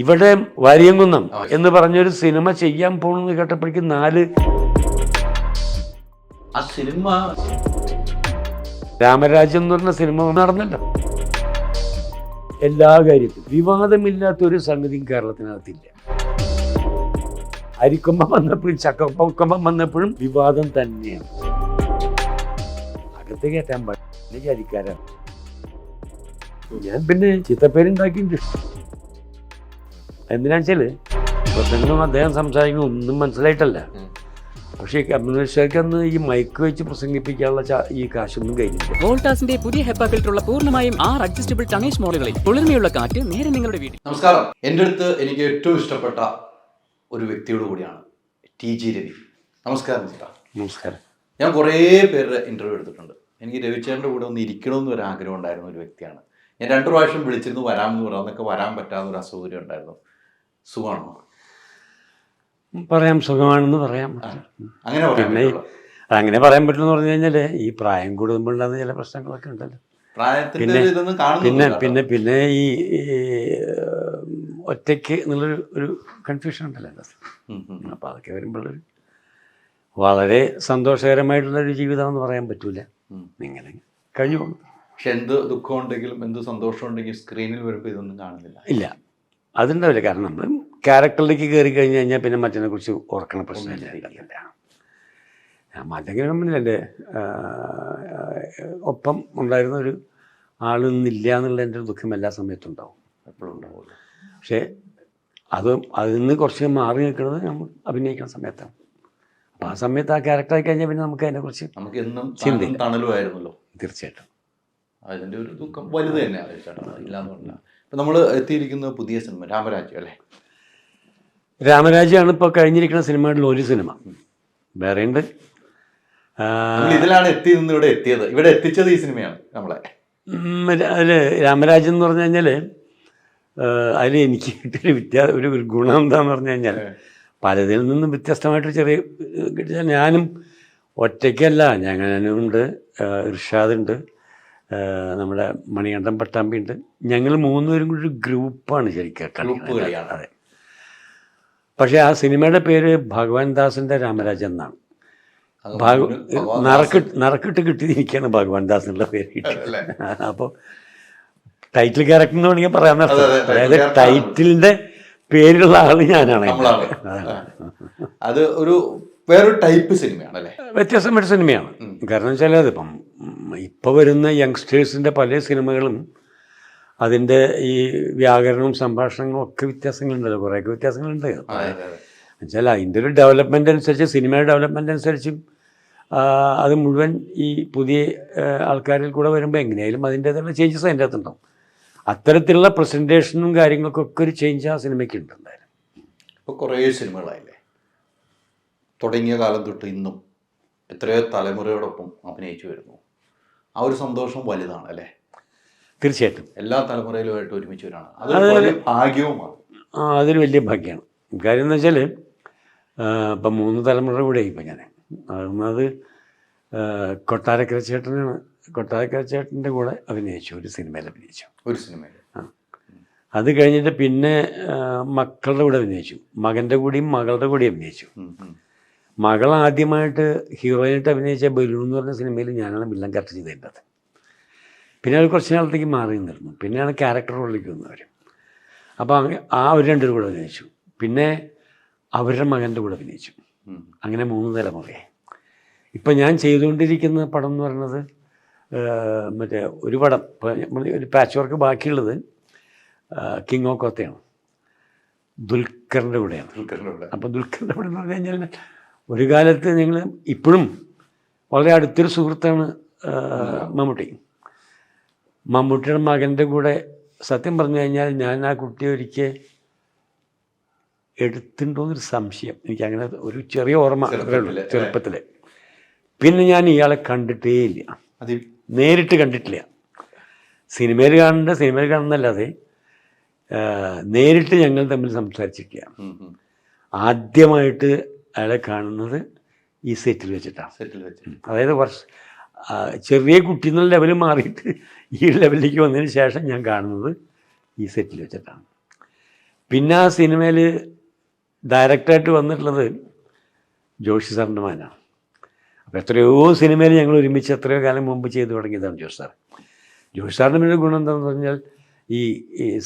ഇവിടെ വാരിയംകുന്നം എന്ന് പറഞ്ഞൊരു സിനിമ ചെയ്യാൻ പോണെന്ന് കേട്ടപ്പോഴേക്കും 4 ആ സിനിമ രാമരാജ്യം എന്ന് പറഞ്ഞ സിനിമ നടന്നല്ലോ. എല്ലാ കാര്യത്തിലും വിവാദമില്ലാത്തൊരു സംഗതിയും കേരളത്തിനകത്തില്ല. അരിക്കൊമ്പം വന്നപ്പോഴും ചക്കപ്പൊക്കമ്പം വന്നപ്പോഴും വിവാദം തന്നെയാണ്. അകത്ത് കയറ്റാൻ പാടില്ല ജാതിക്കാരാണ്. ഞാൻ പിന്നെ ചിത്തപ്പേരുണ്ടാക്കിയിട്ടുണ്ട്. എന്തിനാണെന്ന് വെച്ചാൽ പ്രസംഗം അദ്ദേഹം സംസാരിക്കുന്ന ഒന്നും മനസ്സിലായിട്ടല്ല. പക്ഷേ കമ്മ്യൂണിസ്റ്റുകാർക്ക് അന്ന് ഈ മൈക്ക് വെച്ച് പ്രസംഗിപ്പിക്കാനുള്ള ഈ കാശൊന്നും കഴിഞ്ഞില്ല. വോൾട്ടാസിന്റെ പുതിയ ഹെപ്പ ഫിൽറ്ററുള്ള പൂർണ്ണമായും 6 അഡ്ജസ്റ്റബിൾ ടണേജ് മോഡലുകളിൽ കുളിർമയുള്ള കാറ്റ് നേരെ നിങ്ങളുടെ വീട്ടിൽ. നമസ്കാരം. എൻ്റെ അടുത്ത് എനിക്ക് ഏറ്റവും ഇഷ്ടപ്പെട്ട ഒരു വ്യക്തിയോട് കൂടിയാണ് TG രവി. നമസ്കാരം ചേട്ടാ. നമസ്കാരം. ഞാൻ കുറേ പേരുടെ ഇൻ്റർവ്യൂ എടുത്തിട്ടുണ്ട്. എനിക്ക് രവിചേട്ടൻ്റെ കൂടെ ഒന്ന് ഇരിക്കണമെന്ന് ഒരു ആഗ്രഹം ഉണ്ടായിരുന്ന ഒരു വ്യക്തിയാണ്. ഞാൻ 2 പ്രാവശ്യം വിളിച്ചിരുന്നു വരാമെന്ന് പറഞ്ഞു. അന്നൊക്കെ വരാൻ പറ്റാത്ത ഒരു അസൗകര്യം ഉണ്ടായിരുന്നു. സുഖമാണോ? പറയാം, സുഖമാണെന്ന് പറയാം. അങ്ങനെ അങ്ങനെ പറയാൻ പറ്റുമെന്ന് പറഞ്ഞു കഴിഞ്ഞാൽ ഈ പ്രായം കൂടുമ്പോഴുണ്ടാകുന്ന ചില പ്രശ്നങ്ങളൊക്കെ ഉണ്ടല്ലോ. പിന്നെ ഈ ഒറ്റയ്ക്ക് എന്നുള്ളൊരു കൺഫ്യൂഷൻ ഉണ്ടല്ലോ അതിനകത്ത്. അപ്പോൾ അതൊക്കെ വരുമ്പോഴൊരു വളരെ സന്തോഷകരമായിട്ടുള്ളൊരു ജീവിതമെന്ന് പറയാൻ പറ്റൂല. ഇങ്ങനെ കഴിഞ്ഞു പോകുന്നു. പക്ഷെ എന്ത് ദുഃഖം ഉണ്ടെങ്കിലും എന്ത് സന്തോഷം ഉണ്ടെങ്കിലും സ്ക്രീനിൽ വരുമ്പോൾ ഇതൊന്നും കാണുന്നില്ല. ഇല്ല, അതുണ്ടാവില്ല. കാരണം നമ്മൾ ക്യാരക്ടറിലേക്ക് കയറി കഴിഞ്ഞ് കഴിഞ്ഞാൽ പിന്നെ മറ്റതിനെ കുറിച്ച് ഓർക്കണ പ്രശ്നമില്ല. മറ്റെങ്കിലും എൻ്റെ ഒപ്പം ഉണ്ടായിരുന്ന ഒരു ആളൊന്നില്ല എന്നുള്ള എൻ്റെ ഒരു ദുഃഖം എല്ലാ സമയത്തും ഉണ്ടാവും, എപ്പോഴും ഉണ്ടാവുള്ളൂ. പക്ഷേ അതിൽ നിന്ന് കുറച്ച് മാറി നിൽക്കുന്നത് നമ്മൾ അഭിനയിക്കുന്ന സമയത്താണ്. അപ്പോൾ ആ സമയത്ത് ആ ക്യാരക്ടറായി കഴിഞ്ഞാൽ പിന്നെ നമുക്ക് അതിനെക്കുറിച്ച് നമുക്ക് എന്നും തണലുമായിരുന്നല്ലോ. തീർച്ചയായിട്ടും അതിൻ്റെ ഒരു ദുഃഖം വലുത് തന്നെയാണ് ചേട്ടാ, ഇല്ലാന്ന് പറഞ്ഞാൽ. ഇപ്പം നമ്മൾ എത്തിയിരിക്കുന്ന പുതിയ സിനിമ രാമരാജ്യം അല്ലേ? രാമരാജ്യമാണ് ഇപ്പോൾ കഴിഞ്ഞിരിക്കുന്ന സിനിമകളിൽ ഒരു സിനിമ. വേറെ ഉണ്ട്. ഇതിലാണ് എത്തിയത്. ഇവിടെ എത്തിച്ചത് ഈ സിനിമയാണ് നമ്മളെ. അതിൽ രാമരാജ്യം എന്ന് പറഞ്ഞു കഴിഞ്ഞാൽ അതിൽ എനിക്ക് കിട്ടിയൊരു ഒരു ഗുണം എന്താണെന്ന് പറഞ്ഞു കഴിഞ്ഞാൽ പലതിൽ നിന്നും വ്യത്യസ്തമായിട്ട് ചെറിയ കിട്ടിയ ഞാനും ഒറ്റയ്ക്കല്ല, ഞങ്ങളുണ്ട്, ഇർഷാദുണ്ട്, നമ്മുടെ മണികണ്ഠൻ പട്ടാമ്പി ഉണ്ട്. ഞങ്ങൾ 3 പേരും കൂടി ഒരു ഗ്രൂപ്പാണ് ശരിക്കും. അതെ. പക്ഷേ ആ സിനിമയുടെ പേര് ഭഗവാൻ ദാസിൻ്റെ രാമരാജ്യം എന്നാണ്. നറക്കിട്ട് കിട്ടിയിരിക്കുകയാണ് ഭഗവാൻ ദാസ് എന്നുള്ള പേര് കിട്ടിയത്. അപ്പോൾ ടൈറ്റിൽ ക്യാരക്ടർ എന്ന് വേണമെങ്കിൽ പറയാൻ നടത്തും. അതായത് ടൈറ്റിലിൻ്റെ പേരിലുള്ള ആൾ ഞാനാണ്. അത് ഒരു വേറൊരു ടൈപ്പ് സിനിമയാണല്ലേ? വ്യത്യസ്തമായിട്ട് സിനിമയാണ്. കാരണം വെച്ചാൽ അതിപ്പം ഇപ്പോൾ വരുന്ന യങ്സ്റ്റേഴ്സിൻ്റെ പല സിനിമകളും അതിൻ്റെ ഈ വ്യാകരണവും സംഭാഷണങ്ങളും ഒക്കെ വ്യത്യാസങ്ങളുണ്ടല്ലോ, കുറേയൊക്കെ വ്യത്യാസങ്ങളുണ്ട്. എന്നുവെച്ചാൽ അതിൻ്റെ ഒരു ഡെവലപ്മെൻ്റ് അനുസരിച്ച്, സിനിമയുടെ ഡെവലപ്മെൻ്റ് അനുസരിച്ചും അത് മുഴുവൻ ഈ പുതിയ ആൾക്കാരിൽ കൂടെ വരുമ്പോൾ എങ്ങനെയായാലും അതിൻ്റേതായുള്ള ചേഞ്ചസ് അതിൻ്റെ അകത്തുണ്ടാവും. അത്തരത്തിലുള്ള പ്രസൻറ്റേഷനും കാര്യങ്ങൾക്കൊക്കെ ഒരു ചേഞ്ച് ആ സിനിമയ്ക്ക് ഉണ്ട് എന്തായാലും. ഇപ്പോൾ കുറേ സിനിമകളായില്ലേ? തുടങ്ങിയ കാലം തൊട്ട് ഇന്നും എത്രയോ തലമുറയോടൊപ്പം അഭിനയിച്ചു വരുന്നു. ആ ഒരു സന്തോഷം വലുതാണ് അല്ലേ? തീർച്ചയായിട്ടും. എല്ലാ തലമുറയിലുമായിട്ട് ഒരുമിച്ച് വരാണ്. അതൊരു ഭാഗ്യവുമാണ്. അതൊരു വലിയ ഭാഗ്യമാണ്. കാര്യം എന്ന് വെച്ചാൽ ഇപ്പം 3 തലമുറ കൂടെ ഇപ്പം ഞാൻ അത് കൊട്ടാരക്കര ചേട്ടനാണ്. കൊട്ടാരക്കര ചേട്ടൻ്റെ കൂടെ അഭിനയിച്ചു, ഒരു സിനിമയിൽ അഭിനയിച്ചു. അത് കഴിഞ്ഞിട്ട് പിന്നെ മക്കളുടെ കൂടെ അഭിനയിച്ചു. മകൻ്റെ കൂടെയും മകളുടെ കൂടെയും അഭിനയിച്ചു. മകൾ ആദ്യമായിട്ട് ഹീറോയിനായിട്ട് അഭിനയിച്ച ബലൂൺ എന്ന് പറഞ്ഞ സിനിമയിൽ ഞാനാണ് വില്ലൻ ക്യാരക്ടർ ചെയ്തതിൻ്റെ. പിന്നെ അത് കുറച്ച് നാളത്തേക്ക് മാറി നിന്നിരുന്നു. പിന്നെയാണ് ക്യാരക്ടർ റോളിലേക്ക് വന്നവർ. അപ്പോൾ അവർ 2 പേരും കൂടെ അഭിനയിച്ചു. പിന്നെ അവരുടെ മകൻ്റെ കൂടെ അഭിനയിച്ചു. അങ്ങനെ 3 തലമുറയായി. ഇപ്പം ഞാൻ ചെയ്തുകൊണ്ടിരിക്കുന്ന പടം എന്ന് പറയുന്നത് മറ്റേ ഒരു പടം, ഇപ്പോൾ ഒരു പാച്ച് വർക്ക് ബാക്കിയുള്ളത് കിങ് ഓഫ് കോത്തയാണ്, ദുൽഖറിൻ്റെ കൂടെയാണ്. അപ്പോൾ ദുൽഖറിൻ്റെ കൂടെ എന്ന് പറഞ്ഞു കഴിഞ്ഞാൽ ഒരു കാലത്ത് ഞങ്ങൾ ഇപ്പോഴും വളരെ അടുത്തൊരു സുഹൃത്താണ് മമ്മൂട്ടിയുടെ മകൻ്റെ കൂടെ. സത്യം പറഞ്ഞു കഴിഞ്ഞാൽ ഞാൻ ആ കുട്ടിയെ ഒരിക്കൽ എടുത്തിട്ടുണ്ടോയെന്നൊരു സംശയം. എനിക്കങ്ങനെ ഒരു ചെറിയ ഓർമ്മ ചെറുപ്പത്തിൽ. പിന്നെ ഞാൻ ഇയാളെ കണ്ടിട്ടേ ഇല്ല, നേരിട്ട് കണ്ടിട്ടില്ല. സിനിമയിൽ കാണുന്നല്ലാതെ നേരിട്ട് ഞങ്ങൾ തമ്മിൽ സംസാരിച്ചിട്ടില്ല. ആദ്യമായിട്ട് അയാളെ കാണുന്നത് ഈ സെറ്റിൽ വെച്ചിട്ടാണ്. അതായത് ചെറിയ കുട്ടി എന്നുള്ള ലെവൽ മാറിയിട്ട് ഈ ലെവലിലേക്ക് വന്നതിന് ശേഷം ഞാൻ കാണുന്നത് ഈ സെറ്റിൽ വെച്ചിട്ടാണ്. പിന്നെ ആ സിനിമയിൽ ഡയറക്ടറായിട്ട് വന്നിട്ടുള്ളത് ജോഷി സാറിൻ്റെ മകനാണ്. അപ്പോൾ എത്രയോ സിനിമയിൽ ഞങ്ങൾ ഒരുമിച്ച് എത്രയോ കാലം മുമ്പ് ചെയ്തു തുടങ്ങിയതാണ് ജോഷി സാർ. ജോഷി സാറിൻ്റെ പിന്നെ ഗുണം എന്താണെന്ന് പറഞ്ഞാൽ ഈ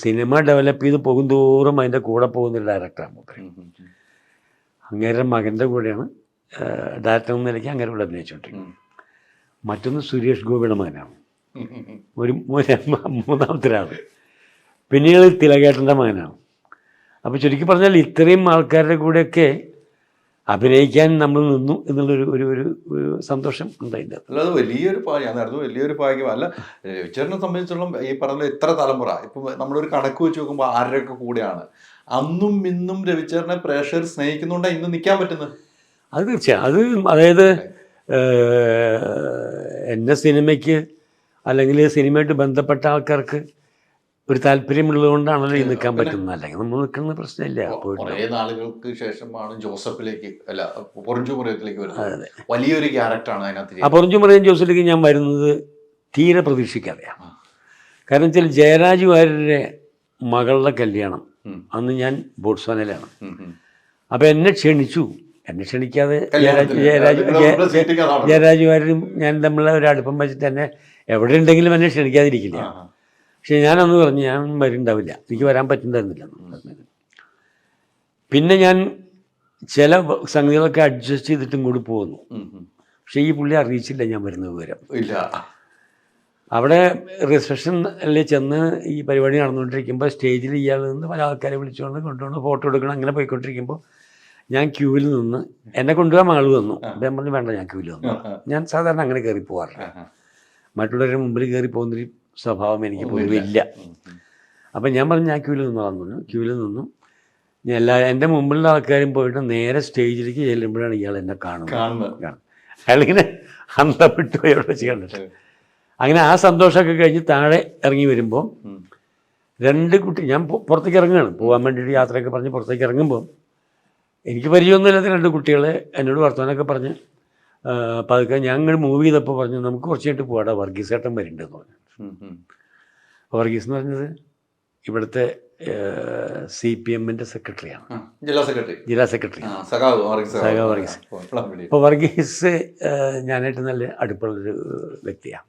സിനിമ ഡെവലപ്പ് ചെയ്ത് പോകും തോറും അതിൻ്റെ കൂടെ പോകുന്നൊരു ഡയറക്ടറാണ് മൂപ്പര്. അങ്ങേരുടെ മകൻ്റെ കൂടെയാണ് ഡയറക്ടർ എന്ന നിലയ്ക്ക് അങ്ങേരുടെ കൂടെ അഭിനയിച്ചുകൊണ്ടിരിക്കുന്നത്. മറ്റൊന്ന് സുരേഷ് ഗോപിയുടെ മകനാണ്, ഒരു മൂന്നാമത്തെ ഒരാൾ. പിന്നീട് തിലകേട്ടൻ്റെ മകനാണ്. അപ്പോൾ ചുരുക്കി പറഞ്ഞാൽ ഇത്രയും ആൾക്കാരുടെ കൂടെയൊക്കെ അഭിനയിക്കാൻ നമ്മൾ നിന്നു എന്നുള്ളൊരു ഒരു ഒരു ഒരു സന്തോഷം ഉണ്ടായിട്ടുണ്ട്. അല്ലാതെ വലിയൊരു ഞാൻ നടന്നു വലിയൊരു ഭാഗ്യം അല്ല. രവിചേട്ടനെ സംബന്ധിച്ചിടത്തോളം ഈ പറഞ്ഞ ഇത്ര തലമുറ ഇപ്പം നമ്മളൊരു കണക്ക് വെച്ച് നോക്കുമ്പോൾ ആരുടെയൊക്കെ കൂടെയാണ് അന്നും ഇന്നും രവിചേട്ടനെ പ്രേക്ഷകർ സ്നേഹിക്കുന്നുണ്ടാണ് ഇന്ന് നിൽക്കാൻ പറ്റുന്നത്. അത് തീർച്ചയായും. അത് അതായത് എൻ്റെ സിനിമയ്ക്ക് അല്ലെങ്കിൽ സിനിമയായിട്ട് ബന്ധപ്പെട്ട ആൾക്കാർക്ക് ഒരു താല്പര്യമുള്ളതുകൊണ്ടാണല്ലോ ഈ നിൽക്കാൻ പറ്റുന്നത്. അല്ലെങ്കിൽ നമ്മൾ നിൽക്കുന്ന പ്രശ്നമില്ല. കുറേ നാളുകൾക്ക് ശേഷമാണ് ജോസഫിലേക്ക് അല്ല പൊറിഞ്ചുമുറിയത്തിലേക്ക് വരുന്നത്. വലിയൊരു ക്യാരക്ടറാണ് അതിനകത്ത്. ആ പൊറിഞ്ചുമുറിയൻ ജോസഫിലേക്ക് ഞാൻ വരുന്നത് തീരെ പ്രതീക്ഷിക്കാതെയാണ്. കാരണം വെച്ചാൽ ജയരാജ് വാര്യരുടെ മകളുടെ കല്യാണം അന്ന് ഞാൻ ബോട്സ്വാനയിലാണ്. അപ്പോൾ എന്നെ ക്ഷണിച്ചു. എന്നെ ക്ഷണിക്കാതെ ജയരാജ് വാര്യരും ഞാൻ തമ്മിലുള്ള ഒരു അടുപ്പം വെച്ചിട്ട് എന്നെ എവിടെ ഉണ്ടെങ്കിലും എന്നെ ക്ഷണിക്കാതിരിക്കില്ല. പക്ഷെ ഞാനന്ന് പറഞ്ഞു ഞാൻ വരുന്നുണ്ടാവില്ല, എനിക്ക് വരാൻ പറ്റുന്നുണ്ടായിരുന്നില്ല. പിന്നെ ഞാൻ ചില സംഗതികളൊക്കെ അഡ്ജസ്റ്റ് ചെയ്തിട്ട് ഇങ്ങോട്ട് പോകുന്നു. പക്ഷേ ഈ പുള്ളി അറിയിച്ചില്ല ഞാൻ വരുന്ന വിവരം. അവിടെ റിസപ്ഷനിൽ ചെന്ന് ഈ പരിപാടി നടന്നുകൊണ്ടിരിക്കുമ്പോൾ സ്റ്റേജിൽ ഇയാൾ നിന്ന് പല ആൾക്കാരെ വിളിച്ചുകൊണ്ട് കൊണ്ടുവന്ന് ഫോട്ടോ എടുക്കണം. അങ്ങനെ പോയിക്കൊണ്ടിരിക്കുമ്പോൾ ഞാൻ ക്യൂവിൽ നിന്ന് എന്നെ കൊണ്ടുപോകാൻ ആൾ വന്നു. അദ്ദേഹം പറഞ്ഞു വേണ്ട ഞാൻ ക്യൂവിൽ വന്നു. ഞാൻ സാധാരണ അങ്ങനെ കയറി പോകാറില്ല, മറ്റുള്ളവരുടെ മുമ്പിൽ കയറി പോകുന്നൊരു സ്വഭാവം എനിക്ക് പൊതുവില്ല. അപ്പം ഞാൻ പറഞ്ഞു ഞാൻ ക്യൂവിൽ നിന്നോളാം പറഞ്ഞു. ക്യൂവിൽ നിന്നും ഞാൻ എൻ്റെ മുമ്പിലുള്ള ആൾക്കാരും പോയിട്ട് നേരെ സ്റ്റേജിലേക്ക് ചെല്ലുമ്പോഴാണ് ഇയാൾ എന്നെ കാണുന്നത്. അയാളിങ്ങനെ അന്തപ്പെട്ടു എവിടെ വെച്ച് കണ്ടിട്ട്. അങ്ങനെ ആ സന്തോഷമൊക്കെ കഴിഞ്ഞ് താഴെ ഇറങ്ങി വരുമ്പോൾ രണ്ട് കുട്ടി ഞാൻ പുറത്തേക്ക് ഇറങ്ങുകയാണ്, പോകാൻ വേണ്ടിയിട്ട് യാത്രയൊക്കെ പറഞ്ഞ് പുറത്തേക്ക് ഇറങ്ങുമ്പോൾ എനിക്ക് പരിചയമൊന്നുമില്ലാത്ത രണ്ട് കുട്ടികൾ എന്നോട് വർത്തമാനമൊക്കെ പറഞ്ഞ് പതുക്കെ ഞങ്ങൾ മൂവ് ചെയ്തപ്പോൾ പറഞ്ഞു നമുക്ക് കുറച്ച് കഴിഞ്ഞിട്ട് പോകാം, വർഗീസ് ഏട്ടൻ വരുന്നുണ്ടെന്ന് പറഞ്ഞു. വർഗീസ് എന്ന് പറഞ്ഞത് ഇവിടുത്തെ CPM-ൻ്റെ സെക്രട്ടറിയാണ്, ജില്ലാ സെക്രട്ടറി സഖാവ് വർഗീസ്. അപ്പോൾ വർഗീസ് ഞാനായിട്ട് നല്ല അടുപ്പമുള്ളൊരു വ്യക്തിയാണ്.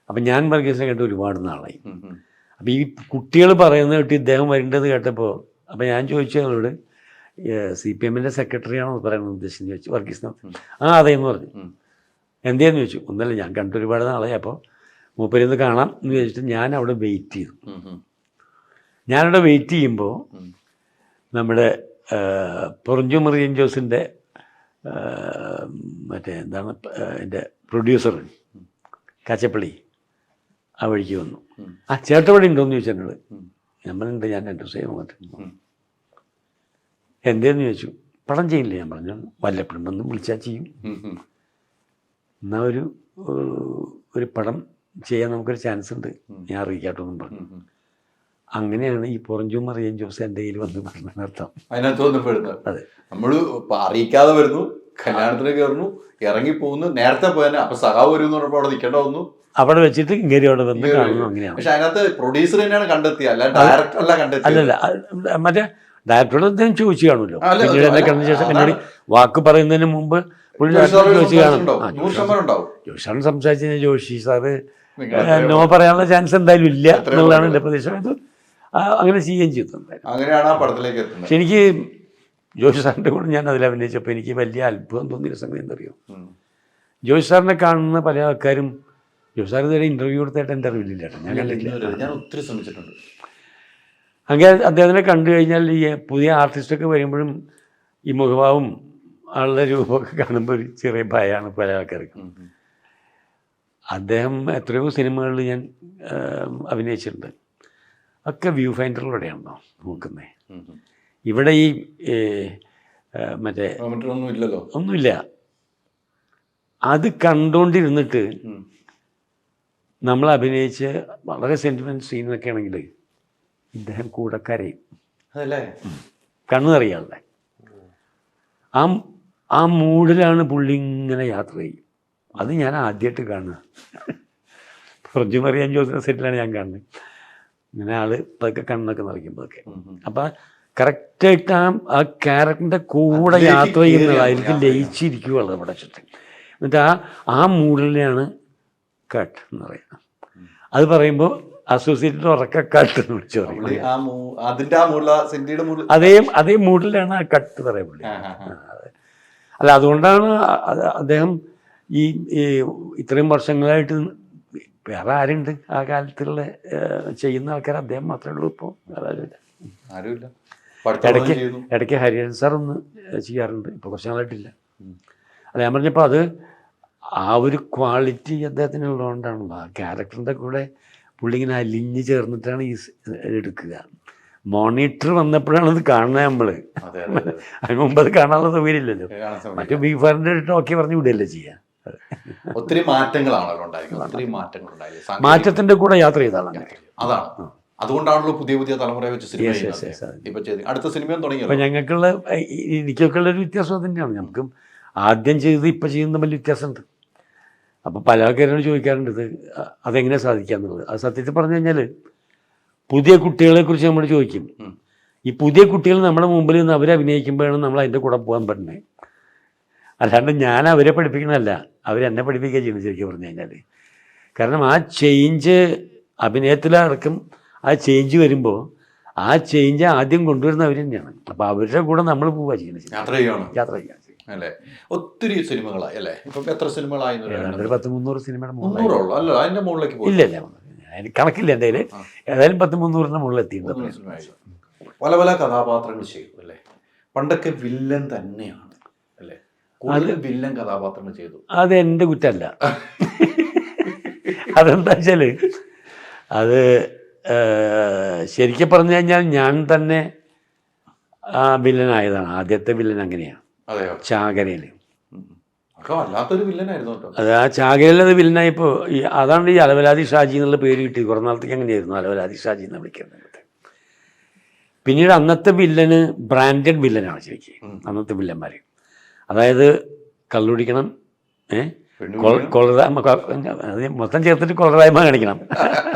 അപ്പം ഞാൻ വർഗീസിനെ കേട്ട് ഒരുപാട് നാളായി. അപ്പം ഈ കുട്ടികൾ പറയുന്നത് കേട്ട് ഇദ്ദേഹം വരേണ്ടത് കേട്ടപ്പോൾ അപ്പം ഞാൻ ചോദിച്ചു അവരോട് CPM-ൻ്റെ സെക്രട്ടറിയാണോ പറയാൻ ഉദ്ദേശിച്ചെന്ന് ചോദിച്ചു. വർഗീസിനകത്ത് അതേന്ന് പറഞ്ഞു. എന്തേന്ന് ചോദിച്ചു. ഒന്നല്ല ഞാൻ കണ്ടിട്ട് ഒരുപാട് നാളായി, അപ്പോൾ മൂപ്പരിന്ന് കാണാം എന്ന് ചോദിച്ചിട്ട് ഞാൻ അവിടെ വെയിറ്റ് ചെയ്തു. ഞാനവിടെ വെയിറ്റ് ചെയ്യുമ്പോൾ നമ്മുടെ പൊറിഞ്ചുമുറിയൻ ജോസിൻ്റെ മറ്റേ എന്താണ് എൻ്റെ പ്രൊഡ്യൂസർ കാച്ചപ്പള്ളി ആ വഴിക്ക് വന്നു. ആ ചേട്ടപ്പടി ഉണ്ടോയെന്ന് ചോദിച്ചു എന്നോട്. നമ്മളുണ്ട്, ഞാൻ അഡ്രസ് ചെയ്യാൻ വന്നിട്ട്. എന്തേന്ന് ചോദിച്ചു. പടം ചെയ്യില്ലേ? ഞാൻ പറഞ്ഞു വല്ലപ്പോഴും വന്ന് വിളിച്ചാൽ ചെയ്യും. എന്നാൽ ഒരു പടം ചെയ്യാൻ നമുക്കൊരു ചാൻസ് ഉണ്ട്, ഞാൻ അറിയിക്കാട്ടൊന്നും പറഞ്ഞു. അങ്ങനെയാണ് ഈ പൊറിഞ്ചുമുറിയൻ ജോസ് എൻ്റെ കയ്യിൽ വന്ന് പറഞ്ഞർത്ഥം. അതിനകത്ത് വന്നപ്പെടുന്നത് അതെ നമ്മൾ അറിയിക്കാതെ വരുന്നു, കല്യാണത്തിന് കയറുന്നു, ഇറങ്ങി പോകുന്നു. നേരത്തെ പോയാൽ അപ്പൊ സഖാവ് വരും എന്ന് പറഞ്ഞപ്പോൾ അവിടെ നിൽക്കേണ്ട വന്നു. അവിടെ വെച്ചിട്ട് ഇങ്ങനെ അവിടെ വന്ന് കാണുന്നു. അങ്ങനെയാണ്. പക്ഷെ അതിനകത്ത് പ്രൊഡ്യൂസർ തന്നെയാണ് കണ്ടെത്തിയത്, അല്ല ഡയറക്ടർ അല്ല കണ്ടെത്തിയത്. അല്ലല്ല, മറ്റേ ഡയറക്ടറോട് അദ്ദേഹം ചോദിച്ചു കാണുമല്ലോ. പിന്നീട് എന്നെ കണ്ട ശേഷം എന്നോട് വാക്ക് പറയുന്നതിന് മുമ്പ് ചോദിച്ചു കാണും. ജോഷി സംസാരിച്ചു കഴിഞ്ഞാൽ ജോഷി സാറ് നോ പറയാനുള്ള ചാൻസ് എന്തായാലും ഇല്ല എന്നുള്ളതാണ് എൻ്റെ പ്രതീക്ഷ. ഇത് അങ്ങനെ ചെയ്യുകയും ചെയ്തിട്ടുണ്ടായിരുന്നു. അങ്ങനെയാണ് ആ പടത്തിലേക്ക് എത്തുന്നത്. പക്ഷെ എനിക്ക് ജോഷി സാറിൻ്റെ കൂടെ ഞാൻ അതിൽ അഭിനയിച്ചപ്പോൾ എനിക്ക് വലിയ അത്ഭുതം തോന്നിയ സംഗതി എന്തറിയോ, ജോഷി സാറിനെ കാണുന്ന പല ആൾക്കാരും ജോഷി സാർ ഇതുവരെ ഇൻ്റർവ്യൂ കൊടുത്തായിട്ട് എൻ്റെ അറിവില്ല. ഞാൻ ഒത്തിരി ശ്രമിച്ചിട്ടുണ്ട്. അങ്ങനെ അദ്ദേഹത്തിനെ കണ്ടു കഴിഞ്ഞാൽ ഈ പുതിയ ആർട്ടിസ്റ്റൊക്കെ വരുമ്പോഴും ഈ മുഖഭാവം ആളുടെ രൂപമൊക്കെ കാണുമ്പോൾ ഒരു ചെറിയ ഭയമാണ് പല ആൾക്കാർക്ക്. അദ്ദേഹം എത്രയോ സിനിമകളിൽ ഞാൻ അഭിനയിച്ചിട്ടുണ്ട്. ഒക്കെ വ്യൂ ഫൈൻഡറിലൂടെയാണോ നോക്കുന്നത്. ഇവിടെ ഈ മറ്റേ ഒന്നുമില്ല. അത് കണ്ടുകൊണ്ടിരുന്നിട്ട് നമ്മൾ അഭിനയിച്ച് വളരെ സെൻറ്റിമെൻറ്റ് സീനൊക്കെ ആണെങ്കിൽ ഇദ്ദേഹം കൂടെ കരയും. അതല്ലേ കണ്ണു നിറയാളുടെ ആ മൂഡിലാണ് പുള്ളി ഇങ്ങനെ യാത്ര ചെയ്യും. അത് ഞാൻ ആദ്യമായിട്ട് കാണുക. പൊറിഞ്ചുമുറിയൻ ജോസിൻ്റെ സെറ്റിലാണ് ഞാൻ കാണുന്നത്. ഇങ്ങനെ ആള് ഇതൊക്കെ കണ്ണൊക്കെ നിറയ്ക്കുമ്പോഴൊക്കെ. അപ്പം കറക്റ്റായിട്ട് ആ ക്യാരക്ടറിൻ്റെ കൂടെ യാത്ര ചെയ്യുന്നതായിരിക്കും ലയിച്ചിരിക്കുകയുള്ളൂ നമ്മുടെ ചുറ്റും. എന്നിട്ട് ആ മൂഡിനെയാണ് കട്ട് എന്ന് പറയുന്നത്. അത് പറയുമ്പോൾ അസോസിയേറ്റഡ് ഉറക്ക കട്ട് എന്ന് വിളിച്ചു പറയും. അതേ മൂഡിലാണ് ആ കട്ട് പറയുന്നത്. അല്ല, അതുകൊണ്ടാണ് അദ്ദേഹം ഈ ഇത്രയും വർഷങ്ങളായിട്ട് വേറെ ആരുണ്ട് ആ കാലത്തുള്ള ചെയ്യുന്ന ആൾക്കാർ? അദ്ദേഹം മാത്രമേ ഉള്ളൂ. ഇപ്പോൾ ആരുമില്ല. ഇടയ്ക്ക് ഹരിഹരൻ സാർ ഒന്ന് ചെയ്യാറുണ്ട്, ഇപ്പോൾ കുറച്ച് നാളായിട്ടില്ല. അല്ല, ഞാൻ പറഞ്ഞപ്പോൾ അത് ആ ഒരു ക്വാളിറ്റി അദ്ദേഹത്തിന് ഉള്ളതുകൊണ്ടാണല്ലോ. ആ ക്യാരക്ടറിൻ്റെ കൂടെ പുള്ളി ഇങ്ങനെ അലിഞ്ഞ് ചേർന്നിട്ടാണ് ഈ എടുക്കുക. മോണിറ്റർ വന്നപ്പോഴാണ് അത് കാണുന്നത് നമ്മൾ. അതിന് മുമ്പ് അത് കാണാനുള്ള സൗകര്യമില്ലല്ലോ. മറ്റു ബീഫാറിൻ്റെ ടോക്കി പറഞ്ഞ് വിടുകയല്ലേ ചെയ്യുക. ഒത്തിരി മാറ്റങ്ങളാണല്ലോ ഉണ്ടായിരിക്കുന്നത്. മാറ്റത്തിന്റെ കൂടെ യാത്ര ചെയ്താണ്. അതാണ്, അതുകൊണ്ടാണല്ലോ പുതിയ പുതിയ തലമുറയെ വെച്ച് സിനിമ ഇപ്പൊ അടുത്ത സിനിമയും തുടങ്ങി. അപ്പൊ ഞങ്ങൾക്കുള്ള എനിക്കൊക്കെ ഉള്ളൊരു വ്യത്യാസം തന്നെയാണ്. നമുക്കും ആദ്യം ചെയ്ത് ഇപ്പം ചെയ്യുന്ന തമ്മിൽ വ്യത്യാസമുണ്ട്. അപ്പോൾ പല ആൾക്കാരോട് ചോദിക്കാറുണ്ട് ഇത് അതെങ്ങനെ സാധിക്കാന്നുള്ളത്. അത് സത്യത്തിൽ പറഞ്ഞു കഴിഞ്ഞാൽ പുതിയ കുട്ടികളെക്കുറിച്ച് നമ്മൾ ചോദിക്കും. ഈ പുതിയ കുട്ടികൾ നമ്മുടെ മുമ്പിൽ നിന്ന് അവരെ അഭിനയിക്കുമ്പോഴാണ് നമ്മൾ അതിൻ്റെ കൂടെ പോകാൻ പറ്റുന്നത്. അല്ലാണ്ട് ഞാൻ അവരെ പഠിപ്പിക്കണമല്ല, അവരെന്നെ പഠിപ്പിക്കുക ചെയ്യുന്നത് ശരിക്കും പറഞ്ഞു കഴിഞ്ഞാൽ. കാരണം ആ ചേഞ്ച് അഭിനയത്തിലടക്കം ആ ചേഞ്ച് വരുമ്പോൾ ആ ചേഞ്ച് ആദ്യം കൊണ്ടുവരുന്ന അവർ തന്നെയാണ്. അപ്പോൾ അവരുടെ കൂടെ നമ്മൾ പോവുക ചെയ്യുന്നത്, യാത്ര ചെയ്യാൻ അല്ലേ. ഒത്തിരി സിനിമകളായി അല്ലേ. ഇപ്പം എത്ര സിനിമകളായി? 100-300 സിനിമയുടെ അതിന്റെ മുകളിലേക്ക് ഇല്ല എനിക്ക് കണക്കില്ല എൻ്റെ കയ്യിൽ. ഏതായാലും 100-300 മുകളിൽ എത്തിയിട്ടുണ്ട്. പല പല കഥാപാത്രങ്ങൾ ചെയ്തു അല്ലേ. പണ്ടൊക്കെ വില്ലൻ തന്നെയാണ് അല്ലേ, കൂടുതൽ വില്ലൻ കഥാപാത്രങ്ങൾ ചെയ്തു. അത് എൻ്റെ കുറ്റമല്ല. അതെന്താ വെച്ചാൽ അത് ശരിക്കും പറഞ്ഞു കഴിഞ്ഞാൽ ഞാൻ തന്നെ വില്ലനായതാണ്. ആദ്യത്തെ വില്ലൻ അങ്ങനെയാണ്, ചാകരയിൽ. വല്ലാത്തൊരു വില്ലനായിരുന്നു കേട്ടോ അത്. ആ ചാകരയിൽ അത് വില്ലനായപ്പോൾ അതാണ് ഈ അലവലാതി ഷാജി എന്നുള്ള പേര് കിട്ടി. കുറേ നാളത്തേക്ക് അങ്ങനെയായിരുന്നു, അലവലാതി ഷാജി എന്ന് വിളിക്കുന്നത്. പിന്നീട് അന്നത്തെ വില്ലന് ബ്രാൻഡഡ് വില്ലനാണ് ശരിക്കും അന്നത്തെ വില്ലന്മാർ. അതായത് കള്ളുടിക്കണം, കൊളറായ്മ, മൊത്തം ചേർത്തിട്ട് കൊളറായ്മ കാണിക്കണം,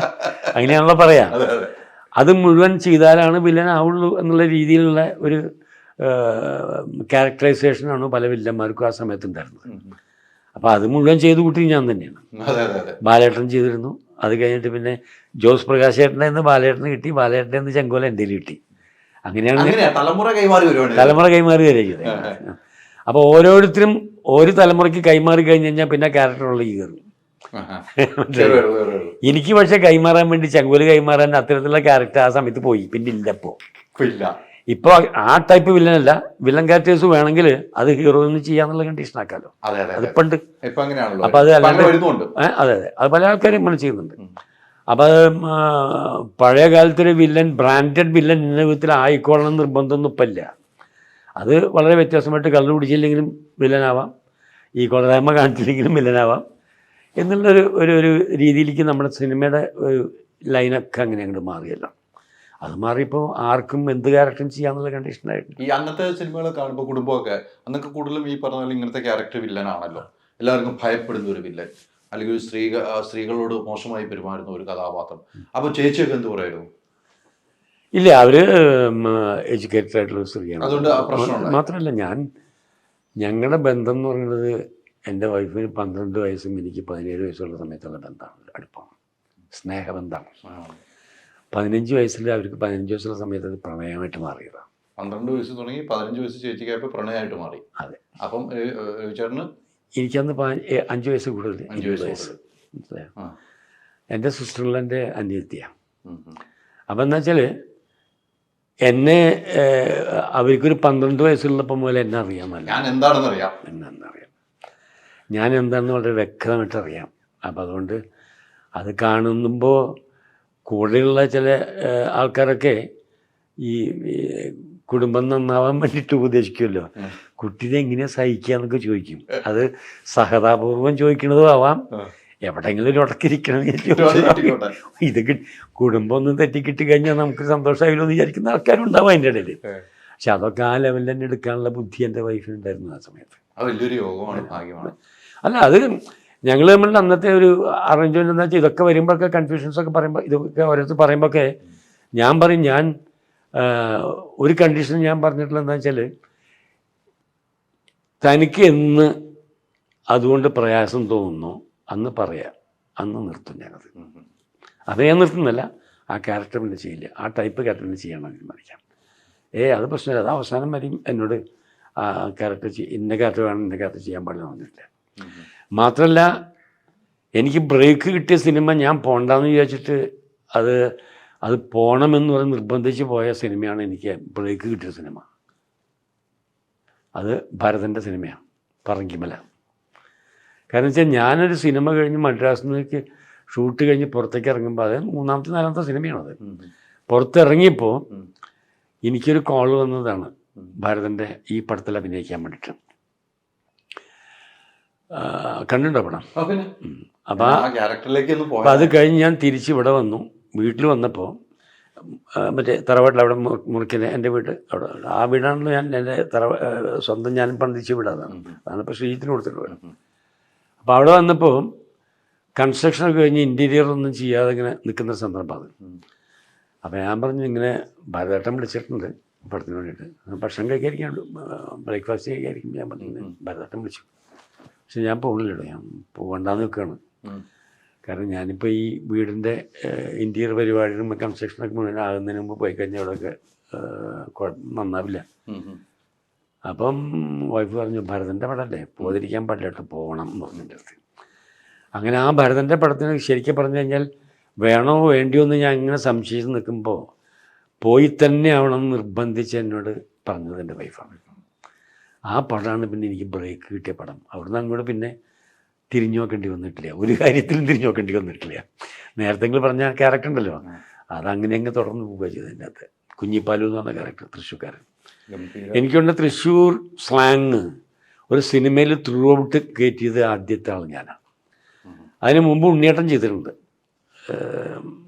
അങ്ങനെയാണല്ലോ പറയാ. അത് മുഴുവൻ ചെയ്താലാണ് വില്ലനാവുള്ളൂ എന്നുള്ള രീതിയിലുള്ള ഒരു ക്യാരക്ടറൈസേഷനാണ് പല വില്ലന്മാർക്കും ആ സമയത്ത് ഉണ്ടായിരുന്നത്. അപ്പോൾ അത് മുഴുവൻ ചെയ്ത് കൂട്ടി ഞാൻ തന്നെയാണ്. ബാലേട്ടൻ ചെയ്തിരുന്നു. അത് കഴിഞ്ഞിട്ട് പിന്നെ ജോസ് പ്രകാശ് ഏട്ടൻ്റെ നിന്ന് ബാലേട്ടന് കിട്ടി, ബാലേട്ടൻ്റെ നിന്ന് ചെങ്കോല എൻ്റെ കിട്ടി. അങ്ങനെയാണ് തലമുറ കൈമാറി വരിക. അപ്പോൾ ഓരോരുത്തരും ഒരു തലമുറയ്ക്ക് കൈമാറി കഴിഞ്ഞ് കഴിഞ്ഞാൽ പിന്നെ ക്യാരക്ടറുള്ള ഈ കയറും. എനിക്ക് പക്ഷെ കൈമാറാൻ വേണ്ടി ചെങ്കോല് കൈമാറാൻ അത്തരത്തിലുള്ള ക്യാരക്ടർ ആ സമയത്ത് പോയി, പിന്നെ ഇല്ല. ഇപ്പോൾ ആ ടൈപ്പ് വില്ലനല്ല, വില്ലൻ ക്യാരക്ടേഴ്സ് വേണമെങ്കിൽ അത് ഹീറോയിന് ചെയ്യാന്നുള്ള കണ്ടീഷൻ ആക്കാമല്ലോ. അതിപ്പണ്ട്. അപ്പൊ അത് അല്ലാണ്ട് അതെ അത് പല ആൾക്കാരും ഇങ്ങനെ ചെയ്യുന്നുണ്ട്. അപ്പം അത് പഴയ കാലത്തൊരു വില്ലൻ ബ്രാൻഡഡ് വില്ലൻ ഇന്ന വിധത്തിൽ ആയിക്കോളണം നിർബന്ധമൊന്നും ഇപ്പം ഇല്ല. അത് വളരെ വ്യത്യാസമായിട്ട് കള്ളു പിടിച്ചില്ലെങ്കിലും വില്ലനാവാം, ഈ കൊളരായ്മ കാണിച്ചില്ലെങ്കിലും വില്ലനാവാം എന്നുള്ളൊരു ഒരു രീതിയിലേക്ക് നമ്മുടെ സിനിമയുടെ ഒരു ലൈനൊക്കെ അങ്ങനെ അങ്ങോട്ട് മാറിയല്ലോ. അത് മാറിയപ്പോൾ ആർക്കും എന്ത് ക്യാരക്ടറും ചെയ്യാന്നുള്ള കണ്ടീഷനായിട്ട്. ഈ അന്നത്തെ സിനിമകൾ കാണുമ്പോൾ കുടുംബമൊക്കെ അന്നൊക്കെ കൂടുതലും ഈ പറഞ്ഞ പോലെ ഇങ്ങനത്തെ ക്യാരക്ടർ വില്ലനാണല്ലോ. എല്ലാവർക്കും ഭയപ്പെടുന്ന ഒരു വില്ലൻ, അല്ലെങ്കിൽ ഒരു സ്ത്രീകളോട് മോശമായി പെരുമാറുന്ന ഒരു കഥാപാത്രം. അപ്പോൾ ചേച്ചിയൊക്കെ എന്ത് പറയുന്നു? ഇല്ല, അവര് എഡ്യൂക്കേറ്റഡ് ആയിട്ടുള്ള സ്ത്രീയാണ്. അതുകൊണ്ട് പ്രശ്നം മാത്രമല്ല, ഞങ്ങളുടെ ബന്ധം എന്ന് പറയുന്നത് എൻ്റെ വൈഫിന് 12 വയസ്സും എനിക്ക് 17 വയസ്സുള്ള സമയത്തുള്ള ബന്ധമാണ്, അടുപ്പമാണ്, സ്നേഹബന്ധമാണ്. 15 വയസ്സിൽ അവർക്ക് 15 വയസ്സുള്ള സമയത്ത് അത് പ്രണയമായിട്ട് മാറിയതാണ്. 12 വയസ്സ് തുടങ്ങി 15 വയസ്സ് ചേച്ചിക്കായപ്പോൾ പ്രണയമായിട്ട് മാറി. അതെ. അപ്പം ചേട്ടന് എനിക്കന്ന് 5 വയസ്സ് കൂടുതൽ, 20 വയസ്സ്. എൻ്റെ സിസ്റ്ററുള്ള എൻ്റെ അനിയത്തിയാണ്. അപ്പം എന്താ വെച്ചാൽ എന്നെ അവർക്കൊരു 12 വയസ്സുള്ളപ്പോൾ മുതൽ എന്നെ അറിയാമല്ലോ, ഞാൻ എന്താണെന്നറിയാം, ഞാൻ എന്താണെന്ന് വളരെ വ്യക്തമായിട്ട് അറിയാം. അപ്പം അതുകൊണ്ട് അത് കാണുമ്പോൾ കൂടെയുള്ള ചില ആൾക്കാരൊക്കെ ഈ കുടുംബം നന്നാവാൻ വേണ്ടിയിട്ട് ഉപദേശിക്കുമല്ലോ, കുട്ടീനെ എങ്ങനെയാണ് സഹിക്കുക എന്നൊക്കെ ചോദിക്കും. അത് സഹതാപൂർവം ചോദിക്കണതും ആവാം, എവിടെയെങ്കിലും ഒരു ഉടക്കിരിക്കണം. ഇത് കുടുംബം ഒന്നും തെറ്റിക്കിട്ടി കഴിഞ്ഞാൽ നമുക്ക് സന്തോഷമായില്ലോ എന്ന് വിചാരിക്കുന്ന ആൾക്കാരുണ്ടാവും അതിൻ്റെ ഇടയിൽ. പക്ഷെ അതൊക്കെ ആ ലെവലിൽ തന്നെ എടുക്കാനുള്ള ബുദ്ധി എൻ്റെ വൈഫിനുണ്ടായിരുന്നു ആ സമയത്ത്. വലിയൊരു യോഗമാണ്, ഭാഗ്യമാണ്. അല്ല, അത് ഞങ്ങൾ തമ്മിലുള്ള അന്നത്തെ ഒരു അറേഞ്ച്മെൻറ്റ് എന്താ വെച്ചാൽ ഇതൊക്കെ വരുമ്പോഴൊക്കെ കൺഫ്യൂഷൻസൊക്കെ പറയുമ്പോൾ ഇതൊക്കെ ഓരോരുത്തർ പറയുമ്പോഴൊക്കെ ഞാൻ പറയും, ഞാൻ ഒരു കണ്ടീഷൻ ഞാൻ പറഞ്ഞിട്ടുള്ളത് എന്താ വെച്ചാൽ, തനിക്ക് എന്ന് അതുകൊണ്ട് പ്രയാസം തോന്നുന്നു അന്ന് പറയാം, അന്ന് നിർത്തും ഞാനത്. അത് ഞാൻ നിർത്തുന്നില്ല, ആ ക്യാരക്ടർ പിന്നെ ചെയ്യില്ല, ആ ടൈപ്പ് ക്യാരക്ടർ പിന്നെ ചെയ്യണം തീരുമാനിക്കാം. അത് പ്രശ്നമില്ല, അത് അവസാനം വരെയും എന്നോട് ആ ക്യാരക്ടർ ഇന്ന ക്യാരക്ടർ വേണം, ഇന്ന ക്യാരക്ടർ ചെയ്യാൻ പാടില്ല പറഞ്ഞിട്ടില്ല. മാത്രമല്ല, എനിക്ക് ബ്രേക്ക് കിട്ടിയ സിനിമ ഞാൻ പോണ്ടെന്ന് വിചാരിച്ചിട്ട് അത് പോകണമെന്ന് പറഞ്ഞ് നിർബന്ധിച്ച് പോയ സിനിമയാണ് എനിക്ക് ബ്രേക്ക് കിട്ടിയ സിനിമ. അത് ഭരതൻ്റെ സിനിമയാണ്, പറങ്കിമല. കാരണം വെച്ചാൽ ഞാനൊരു സിനിമ കഴിഞ്ഞ് മദ്രാസിൽ നിന്നേക്ക് ഷൂട്ട് കഴിഞ്ഞ് പുറത്തേക്ക് ഇറങ്ങുമ്പോൾ, അത് 3ാമത്തെ 4ാമത്തെ സിനിമയാണത്. പുറത്തിറങ്ങിയപ്പോൾ എനിക്കൊരു കോൾ വന്നതാണ് ഭരതൻ്റെ ഈ പടത്തിൽ അഭിനയിക്കാൻ വേണ്ടിയിട്ട്. കണ്ടിട്ടുണ്ടോ പടം? അപ്പോൾ അത് കഴിഞ്ഞ് ഞാൻ തിരിച്ച് ഇവിടെ വന്നു. വീട്ടിൽ വന്നപ്പോൾ മറ്റേ തറവാട്ടിൽ അവിടെ മുറിക്കുന്ന എൻ്റെ വീട് അവിടെ, ആ വീടാണല്ലോ ഞാൻ എൻ്റെ സ്വന്തം ഞാൻ പണിതിച്ച വീടാണ്. അതാണിപ്പോൾ ശ്രീജിത്തിന് കൊടുത്തിട്ടുള്ളത്. അപ്പോൾ അവിടെ വന്നപ്പോൾ കൺസ്ട്രക്ഷനൊക്കെ കഴിഞ്ഞ് ഇൻറ്റീരിയർ ഒന്നും ചെയ്യാതെ ഇങ്ങനെ നിൽക്കുന്ന സന്ദർഭം അത്. അപ്പോൾ ഞാൻ പറഞ്ഞു, ഇങ്ങനെ ഭരതേട്ടൻ വിളിച്ചിട്ടുണ്ട് പടത്തിന് വേണ്ടിയിട്ട്, ഭക്ഷണം കഴിക്കാതിരിക്കാൻ, ബ്രേക്ക്ഫാസ്റ്റ് കഴിക്കാതിരിക്കും. ഞാൻ പറഞ്ഞു ഭരതേട്ടൻ വിളിച്ചു, പക്ഷെ ഞാൻ പോകുന്നില്ലല്ലോ, ഞാൻ പോകണ്ടെന്ന് നിൽക്കുകയാണ്. കാരണം ഞാനിപ്പോൾ ഈ വീടിൻ്റെ ഇൻറ്റീരിയർ പരിപാടികളും കൺസ്ട്രക്ഷനൊക്കെ മുഴുവൻ ആകുന്നതിന് മുമ്പ് പോയി കഴിഞ്ഞാൽ അവിടെയൊക്കെ നന്നാവില്ല. അപ്പം വൈഫ് പറഞ്ഞു, ഭരതൻ്റെ പടമല്ലേ, പോകാതിരിക്കാൻ പാടില്ല കേട്ടോ, പോകണം എന്ന് പറഞ്ഞിൻ്റെ അടുത്ത്. അങ്ങനെ ആ ഭരതൻ്റെ പടത്തിന് ശരിക്കും പറഞ്ഞു കഴിഞ്ഞാൽ വേണോ വേണ്ടിയോ എന്ന് ഞാൻ ഇങ്ങനെ സംശയിച്ച് നിൽക്കുമ്പോൾ പോയി തന്നെ ആവണം നിർബന്ധിച്ച് എന്നോട് പറഞ്ഞത് എൻ്റെ വൈഫാണ്. ആ പടമാണ് പിന്നെ എനിക്ക് ബ്രേക്ക് കിട്ടിയ പടം. അവിടുന്ന് അങ്ങോട്ട് പിന്നെ തിരിഞ്ഞു നോക്കേണ്ടി വന്നിട്ടില്ല, ഒരു കാര്യത്തിലും തിരിഞ്ഞു നോക്കേണ്ടി വന്നിട്ടില്ല. നേരത്തെ പറഞ്ഞ ക്യാരക്ടർ ഉണ്ടല്ലോ, അതങ്ങനെ അങ്ങ് തുടർന്ന് പോവുക ചെയ്തതിൻ്റെ അകത്ത്. കുഞ്ഞിപ്പാലു എന്ന് പറഞ്ഞ ക്യാരക്ടർ, തൃശ്ശൂർക്കാരൻ. എനിക്കൊണ്ട് തൃശ്ശൂർ സ്ലാങ് ഒരു സിനിമയിൽ ത്രൂ ഔട്ട് കയറ്റിയത് ആദ്യത്തെ ആൾ ഞാനാണ്. അതിന് മുമ്പ് ഉണ്ണിയേട്ടൻ ചെയ്തിട്ടുണ്ട്,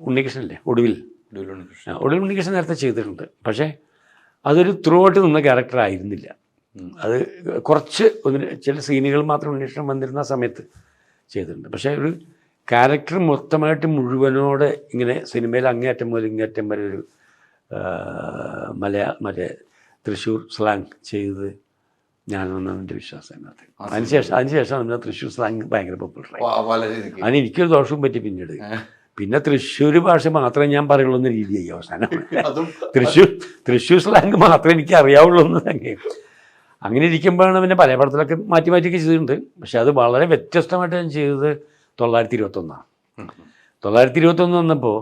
ഉണ്ണികൃഷ്ണല്ലേ, ഒടുവിൽ ഉണ്ണികൃഷ്ണൻ നേരത്തെ ചെയ്തിട്ടുണ്ട്. പക്ഷേ അതൊരു ത്രൂ ഔട്ട് നിന്ന ക്യാരക്ടർ ആയിരുന്നില്ല. അത് കുറച്ച് ചില സീനുകൾ മാത്രം ഉണ്ണികൃഷ്ണൻ വന്നിരുന്ന സമയത്ത് ചെയ്തിട്ടുണ്ട്. പക്ഷേ ഒരു ക്യാരക്ടർ മൊത്തമായിട്ട് മുഴുവനോടെ ഇങ്ങനെ സിനിമയിൽ അങ്ങേയറ്റം മുതൽ ഇങ്ങേറ്റം വരെ ഒരു മറ്റേ തൃശ്ശൂർ സ്ലാങ് ചെയ്ത് ഞാനെന്നാണ് എൻ്റെ വിശ്വാസം. അതിനകത്ത് അതിനുശേഷം നമ്മൾ തൃശ്ശൂർ സ്ലാങ് ഭയങ്കര പോപ്പുലറായി. അതിന് എനിക്കൊരു ദോഷവും പറ്റി. പിന്നെ തൃശ്ശൂർ ഭാഷ മാത്രമേ ഞാൻ പറയുള്ളൂ എന്ന രീതിയായി അവസാനം. തൃശ്ശൂർ സ്ലാങ് മാത്രമേ എനിക്ക് അറിയാവുള്ളൂ എന്ന് തന്നെ. അങ്ങനെ ഇരിക്കുമ്പോഴാണ് പിന്നെ പല പടത്തിലൊക്കെ മാറ്റിയൊക്കെ ചെയ്തിട്ടുണ്ട്. പക്ഷെ അത് വളരെ വ്യത്യസ്തമായിട്ട് ഞാൻ ചെയ്തത് 921. 921 വന്നപ്പോൾ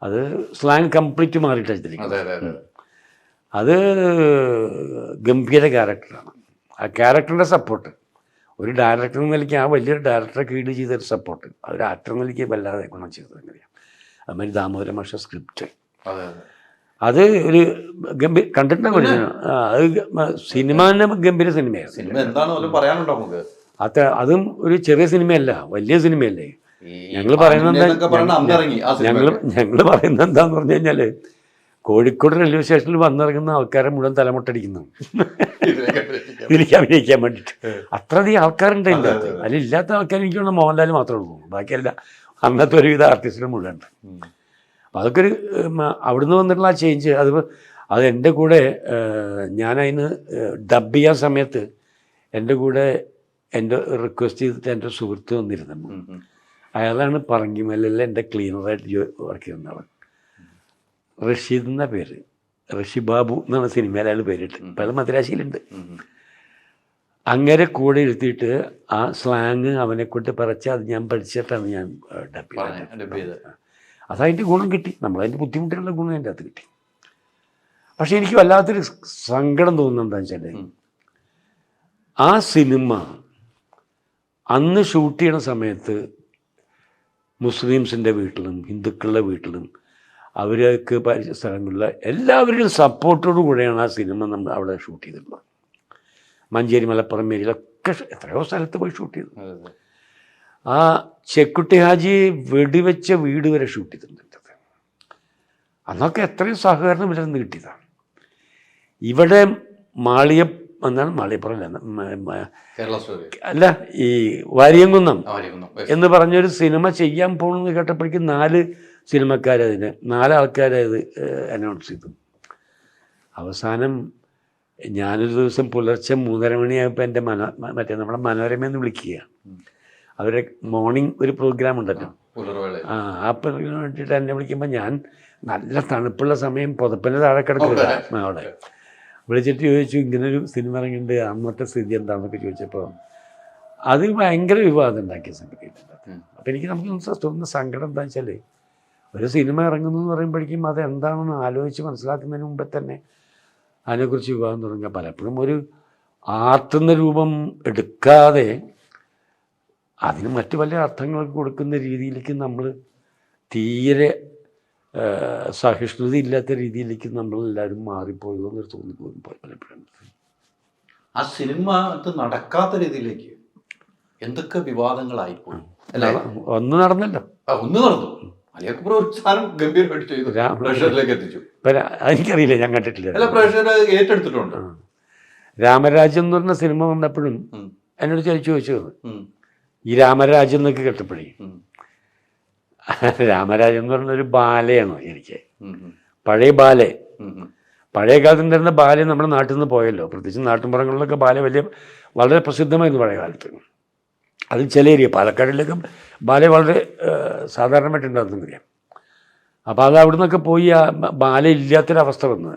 അത് സ്ലാങ് കംപ്ലീറ്റ് മാറിയിട്ടാണ്. അത് ഗംഭീര ക്യാരക്ടറാണ്. ആ ക്യാരക്ടറിൻ്റെ സപ്പോർട്ട് ഒരു ഡയറക്ടർ എന്ന നിലയ്ക്ക്, ആ വലിയൊരു ഡയറക്ടറെ കീഴിൽ ചെയ്തൊരു സപ്പോർട്ട് അതൊരു ആക്ടർ എന്ന നിലയ്ക്ക് വല്ലാതെ ഗുണം ചെയ്തത് എങ്ങനെയാണ്. അതുമാതിരി ദാമോദര മാഷ സ്ക്രിപ്റ്റ്, അത് ഒരു കണ്ടിട്ടുണ്ടാകും. അത് സിനിമ തന്നെ ഗംഭീര സിനിമയാണ്. അതും ഒരു ചെറിയ സിനിമയല്ല, വലിയ സിനിമയല്ലേ. ഞങ്ങൾ പറയുന്നത് എന്താന്ന് പറഞ്ഞു കഴിഞ്ഞാൽ, കോഴിക്കോട് റെയിൽവേ സ്റ്റേഷനിൽ വന്നിറങ്ങുന്ന ആൾക്കാരെ മുഴുവൻ തലമുട്ടടിക്കുന്നു ഇതിലേക്ക് അഭിനയിക്കാൻ വേണ്ടിയിട്ട്. അത്രയധികം ആൾക്കാരുണ്ട് അതിൻ്റെ അകത്ത്. അതിലില്ലാത്ത ആൾക്കാർ എനിക്ക് വേണം മോഹൻലാൽ മാത്രമേ ഉള്ളൂ, ബാക്കിയല്ല അന്നത്തെ ഒരുവിധ ആർട്ടിസ്റ്റിന് മുഴുവൻ ഉണ്ട്. അപ്പം അതൊക്കെ ഒരു അവിടുന്ന് വന്നിട്ടുള്ള ആ ചേഞ്ച്, അത് എൻ്റെ കൂടെ ഞാനതിന് ഡബ് ചെയ്യാൻ സമയത്ത് എൻ്റെ കൂടെ എൻ്റെ റിക്വസ്റ്റ് ചെയ്തിട്ട് എൻ്റെ സുഹൃത്ത് വന്നിരുന്നു. അയാളാണ് പറങ്കിമലയിലെ എൻ്റെ ക്ലീനറായിട്ട് വർക്ക് ചെയ്യുന്ന ആൾ. റഷീദ് എന്ന പേര്, ഋഷി ബാബു എന്നാണ് സിനിമയിൽ അയാൾ പേരിട്ട്. ഇപ്പം അത് മദ്രാശിയിലുണ്ട്. അങ്ങനെ കൂടെ ഇരുത്തിയിട്ട് ആ സ്ലാങ് അവനെക്കൊണ്ട് പറച്ച് അത് ഞാൻ പഠിച്ചിട്ടാണ് ഞാൻ ഡബ് ചെയ്തത്. അതതിൻ്റെ ഗുണം കിട്ടി, നമ്മളതിൻ്റെ ബുദ്ധിമുട്ടുള്ള ഗുണം അതിൻ്റെ അകത്ത് കിട്ടി. പക്ഷേ എനിക്ക് വല്ലാത്തൊരു സങ്കടം തോന്നുന്നത് എന്താണെന്ന് വെച്ചാൽ, ആ സിനിമ അന്ന് ഷൂട്ട് ചെയ്യണ സമയത്ത് മുസ്ലിംസിൻ്റെ വീട്ടിലും ഹിന്ദുക്കളുടെ വീട്ടിലും അവർക്ക് പരിചയ സ്ഥലങ്ങളിലെ എല്ലാവരുടെയും സപ്പോർട്ടോടു കൂടെയാണ് ആ സിനിമ നമ്മൾ അവിടെ ഷൂട്ട് ചെയ്തിട്ടുള്ളത്. മഞ്ചേരി, മലപ്പുറം, മേരിയിലൊക്കെ എത്രയോ സ്ഥലത്ത് പോയി ഷൂട്ട് ചെയ്തു. ആ ചെക്കുട്ടി ഹാജി വെടിവെച്ച വീട് വരെ ഷൂട്ട് ചെയ്തിട്ടുണ്ട്. അന്നൊക്കെ എത്രയും സഹകരണം ഇവരിൽ നിന്ന് കിട്ടിയതാണ്. ഇവിടെ വന്നാണ് മാളികപ്പുറമല്ല കേരള സ്റ്റോറി അല്ല ഈ വാരിയംകുന്നം ആയിരിക്കുന്നു. എന്ന് പറഞ്ഞൊരു സിനിമ ചെയ്യാൻ പോകണമെന്ന് കേട്ടപ്പോഴേക്കും 4 സിനിമക്കാരതിന് 4 ആൾക്കാരത് അനൗൺസ് ചെയ്തു. അവസാനം ഞാനൊരു ദിവസം പുലർച്ചെ 3:30 മണിയായപ്പോൾ എൻ്റെ മറ്റേ നമ്മുടെ മനോരമയെന്ന് വിളിക്കുക. അവരുടെ മോർണിംഗ് ഒരു പ്രോഗ്രാം ഉണ്ടല്ലോ, ആ പ്രോഗ്രാം വേണ്ടിയിട്ട് എന്നെ വിളിക്കുമ്പോൾ ഞാൻ നല്ല തണുപ്പുള്ള സമയം പുതപ്പിൻ്റെ താഴെ കിടക്കുക അവിടെ വിളിച്ചിട്ട് ചോദിച്ചു, ഇങ്ങനൊരു സിനിമ ഇറങ്ങിയിട്ട് അന്നത്തെ സ്ഥിതി എന്താണെന്നൊക്കെ ചോദിച്ചപ്പോൾ അത് ഭയങ്കര വിവാദം ഉണ്ടാക്കിയ സംഗതിയുണ്ട്. അപ്പോൾ എനിക്ക് നമുക്ക് തോന്നുന്ന സങ്കടം എന്താ വെച്ചാൽ ഒരു സിനിമ ഇറങ്ങുന്നു എന്ന് പറയുമ്പോഴേക്കും അത് എന്താണെന്ന് ആലോചിച്ച് മനസ്സിലാക്കുന്നതിന് മുമ്പേ തന്നെ അതിനെക്കുറിച്ച് വിവാദം തുടങ്ങുക. പലപ്പോഴും ഒരു ആർട്ടെന്ന രൂപം എടുക്കാതെ അതിന് മറ്റു പല അർത്ഥങ്ങൾക്ക് കൊടുക്കുന്ന രീതിയിലേക്ക് നമ്മൾ തീരെ സഹിഷ്ണുത ഇല്ലാത്ത രീതിയിലേക്ക് നമ്മളെല്ലാവരും മാറിപ്പോയോ എന്നൊരു തോന്നിപ്പോയി പലപ്പോഴും. ആ സിനിമ അത് നടക്കാത്ത രീതിയിലേക്ക് എന്തൊക്കെ വിവാദങ്ങളായിപ്പോയി അല്ലേ? ഒന്നും നടന്നല്ലോ. ഒന്ന് നടന്നു. അലിയക്കപ്പുറം ഒരു സാധനം ഗംഭീരമായിട്ട് ചെയ്തു, പ്രേക്ഷകരിലേക്ക് എത്തിച്ചു. എനിക്കറിയില്ല, ഞാൻ കണ്ടിട്ടില്ല. അല്ല, പ്രേക്ഷകർ ഏറ്റെടുത്തിട്ടുണ്ട്. രാമരാജ്യം എന്ന് പറഞ്ഞ സിനിമ വന്നപ്പോഴും എന്നോട് ചോദിച്ചു, ഈ രാമരാജ്യം എന്നൊക്കെ കേട്ടപ്പോഴേ, രാമരാജ്യം എന്ന് പറഞ്ഞൊരു ബാലയാണോ എനിക്ക്, പഴയ ബാലെ, പഴയ കാലത്തുണ്ടായിരുന്ന ബാല നമ്മുടെ നാട്ടിൽ നിന്ന് പോയല്ലോ. പ്രത്യേകിച്ച് നാട്ടിൻപുറങ്ങളിലൊക്കെ ബാല വളരെ പ്രസിദ്ധമായിരുന്നു പഴയ കാലത്ത്. അത് ചില ഏരിയ പാലക്കാടിലൊക്കെ ബാല വളരെ സാധാരണമായിട്ടുണ്ടാകുന്ന അറിയാം. അപ്പോൾ അത് അവിടെ നിന്നൊക്കെ പോയി ആ ബാല ഇല്ലാത്തൊരവസ്ഥ വന്നു.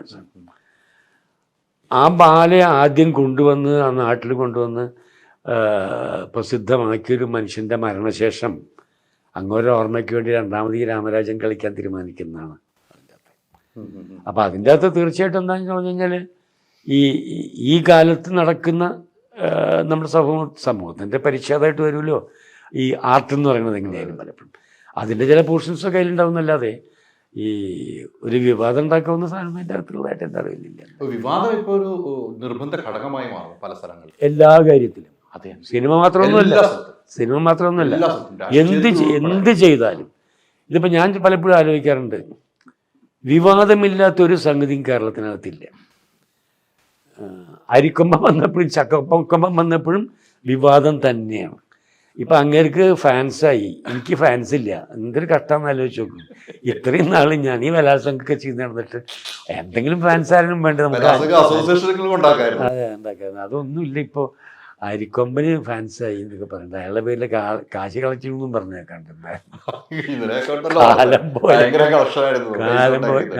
ആ ബാലയെ ആദ്യം കൊണ്ടുവന്ന് ആ നാട്ടിൽ കൊണ്ടുവന്ന് പ്രസിദ്ധമാക്കിയൊരു മനുഷ്യൻ്റെ മരണശേഷം അങ്ങോരോ ഓർമ്മയ്ക്ക് വേണ്ടി രണ്ടാമത് ഈ രാമരാജ്യം കളിക്കാൻ തീരുമാനിക്കുന്നതാണ് അതിൻ്റെ അകത്ത്. അപ്പോൾ അതിൻ്റെ അകത്ത് തീർച്ചയായിട്ടും എന്താണെന്ന് പറഞ്ഞു കഴിഞ്ഞാൽ ഈ കാലത്ത് നടക്കുന്ന നമ്മുടെ സമൂഹത്തിൻ്റെ പരിച്ഛേദമായിട്ട് വരുമല്ലോ ഈ ആർട്ട് എന്ന് പറയുന്നത്. എങ്ങനെയായാലും പലപ്പോഴും അതിൻ്റെ ചില പോർഷൻസൊക്കെ അതിലുണ്ടാവുന്നല്ലാതെ ഈ ഒരു വിവാദം ഉണ്ടാക്കാവുന്ന സാധനം അതിൻ്റെ അകത്തുള്ളതായിട്ട് എന്താ അറിയില്ല. വിവാദം ഇപ്പോൾ ഒരു നിർബന്ധ ഘടകമായി മാറും പല സ്ഥലങ്ങളിലും, എല്ലാ കാര്യത്തിലും. അതെ, സിനിമ മാത്രമൊന്നുമല്ല, എന്ത് ചെയ്താലും. ഇതിപ്പോൾ ഞാൻ പലപ്പോഴും ആലോചിക്കാറുണ്ട്, വിവാദമില്ലാത്തൊരു സംഗതിയും കേരളത്തിനകത്തില്ല. അരിക്കൊമ്പം വന്നപ്പോഴും ചക്കക്കൊമ്പം വന്നപ്പോഴും വിവാദം തന്നെയാണ്. ഇപ്പം അങ്ങേർക്ക് ഫാൻസായി, എനിക്ക് ഫാൻസ് ഇല്ല. എന്തൊരു കഷ്ടമെന്ന് ആലോചിച്ച് നോക്കും. ഇത്രയും നാൾ ഞാൻ ഈ ബലാത്സംഗമൊക്കെ ചെയ്ത് നടന്നിട്ട് എന്തെങ്കിലും ഫാൻസ് ആരും വേണ്ട നമുക്ക്. അതെ, ഉണ്ടാക്കായിരുന്നു. അതൊന്നുമില്ല. ഇപ്പോൾ അരിക്കൊമ്പന് ഫാൻസായി എന്നൊക്കെ പറയുന്നത് അയാളുടെ പേരിൽ കാശ് കളച്ചിരുന്നും പറഞ്ഞേക്കാണ്ട്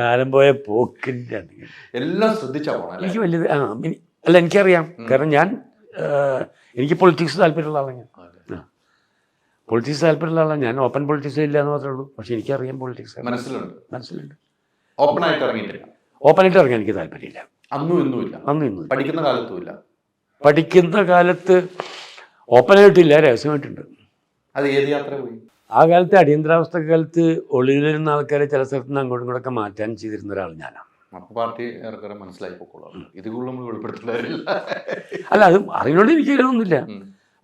കാലം പോയ പോക്കിൻ്റെ എല്ലാം ശ്രദ്ധിച്ചാ എനിക്ക് വലിയത്. അല്ല, എനിക്കറിയാം. കാരണം എനിക്ക് പൊളിറ്റിക്സ് താല്പര്യമുള്ള ആളാണ്. ഞാൻ പൊളിറ്റിക്സ് താല്പര്യമുള്ള ആളാണ്. ഞാൻ ഓപ്പൺ പൊളിറ്റിക്സ് ഇല്ല എന്ന് മാത്രമേ ഉള്ളൂ. പക്ഷെ എനിക്കറിയാം പൊളിറ്റിക്സ് മനസ്സിലുണ്ട്. ഓപ്പണായിട്ട് ഇറങ്ങാൻ എനിക്ക് താല്പര്യമില്ല. അന്നും ഇന്നും പഠിക്കുന്ന കാലത്ത് ഓപ്പണായിട്ടില്ല, രഹസ്യമായിട്ടുണ്ട്. അത് ഏത് യാത്ര പോയി? ആ കാലത്ത് അടിയന്തരാവസ്ഥ കാലത്ത് ഒളിവിലിരുന്ന ആൾക്കാരെ ചില സ്ഥലത്ത് നിന്ന് അങ്ങോട്ടും ഇങ്ങോട്ടൊക്കെ മാറ്റാൻ ചെയ്തിരുന്ന ഒരാൾ ഞാനാണ്. പാർട്ടി ഏറെക്കുറെ മനസ്സിലായി പോക്കോളാം. ഇത് കൂടുതൽ നമ്മൾ വെളിപ്പെടുത്തില്ല. അല്ല, അത് അറിഞ്ഞോണ്ട് എനിക്കൊന്നുമില്ല.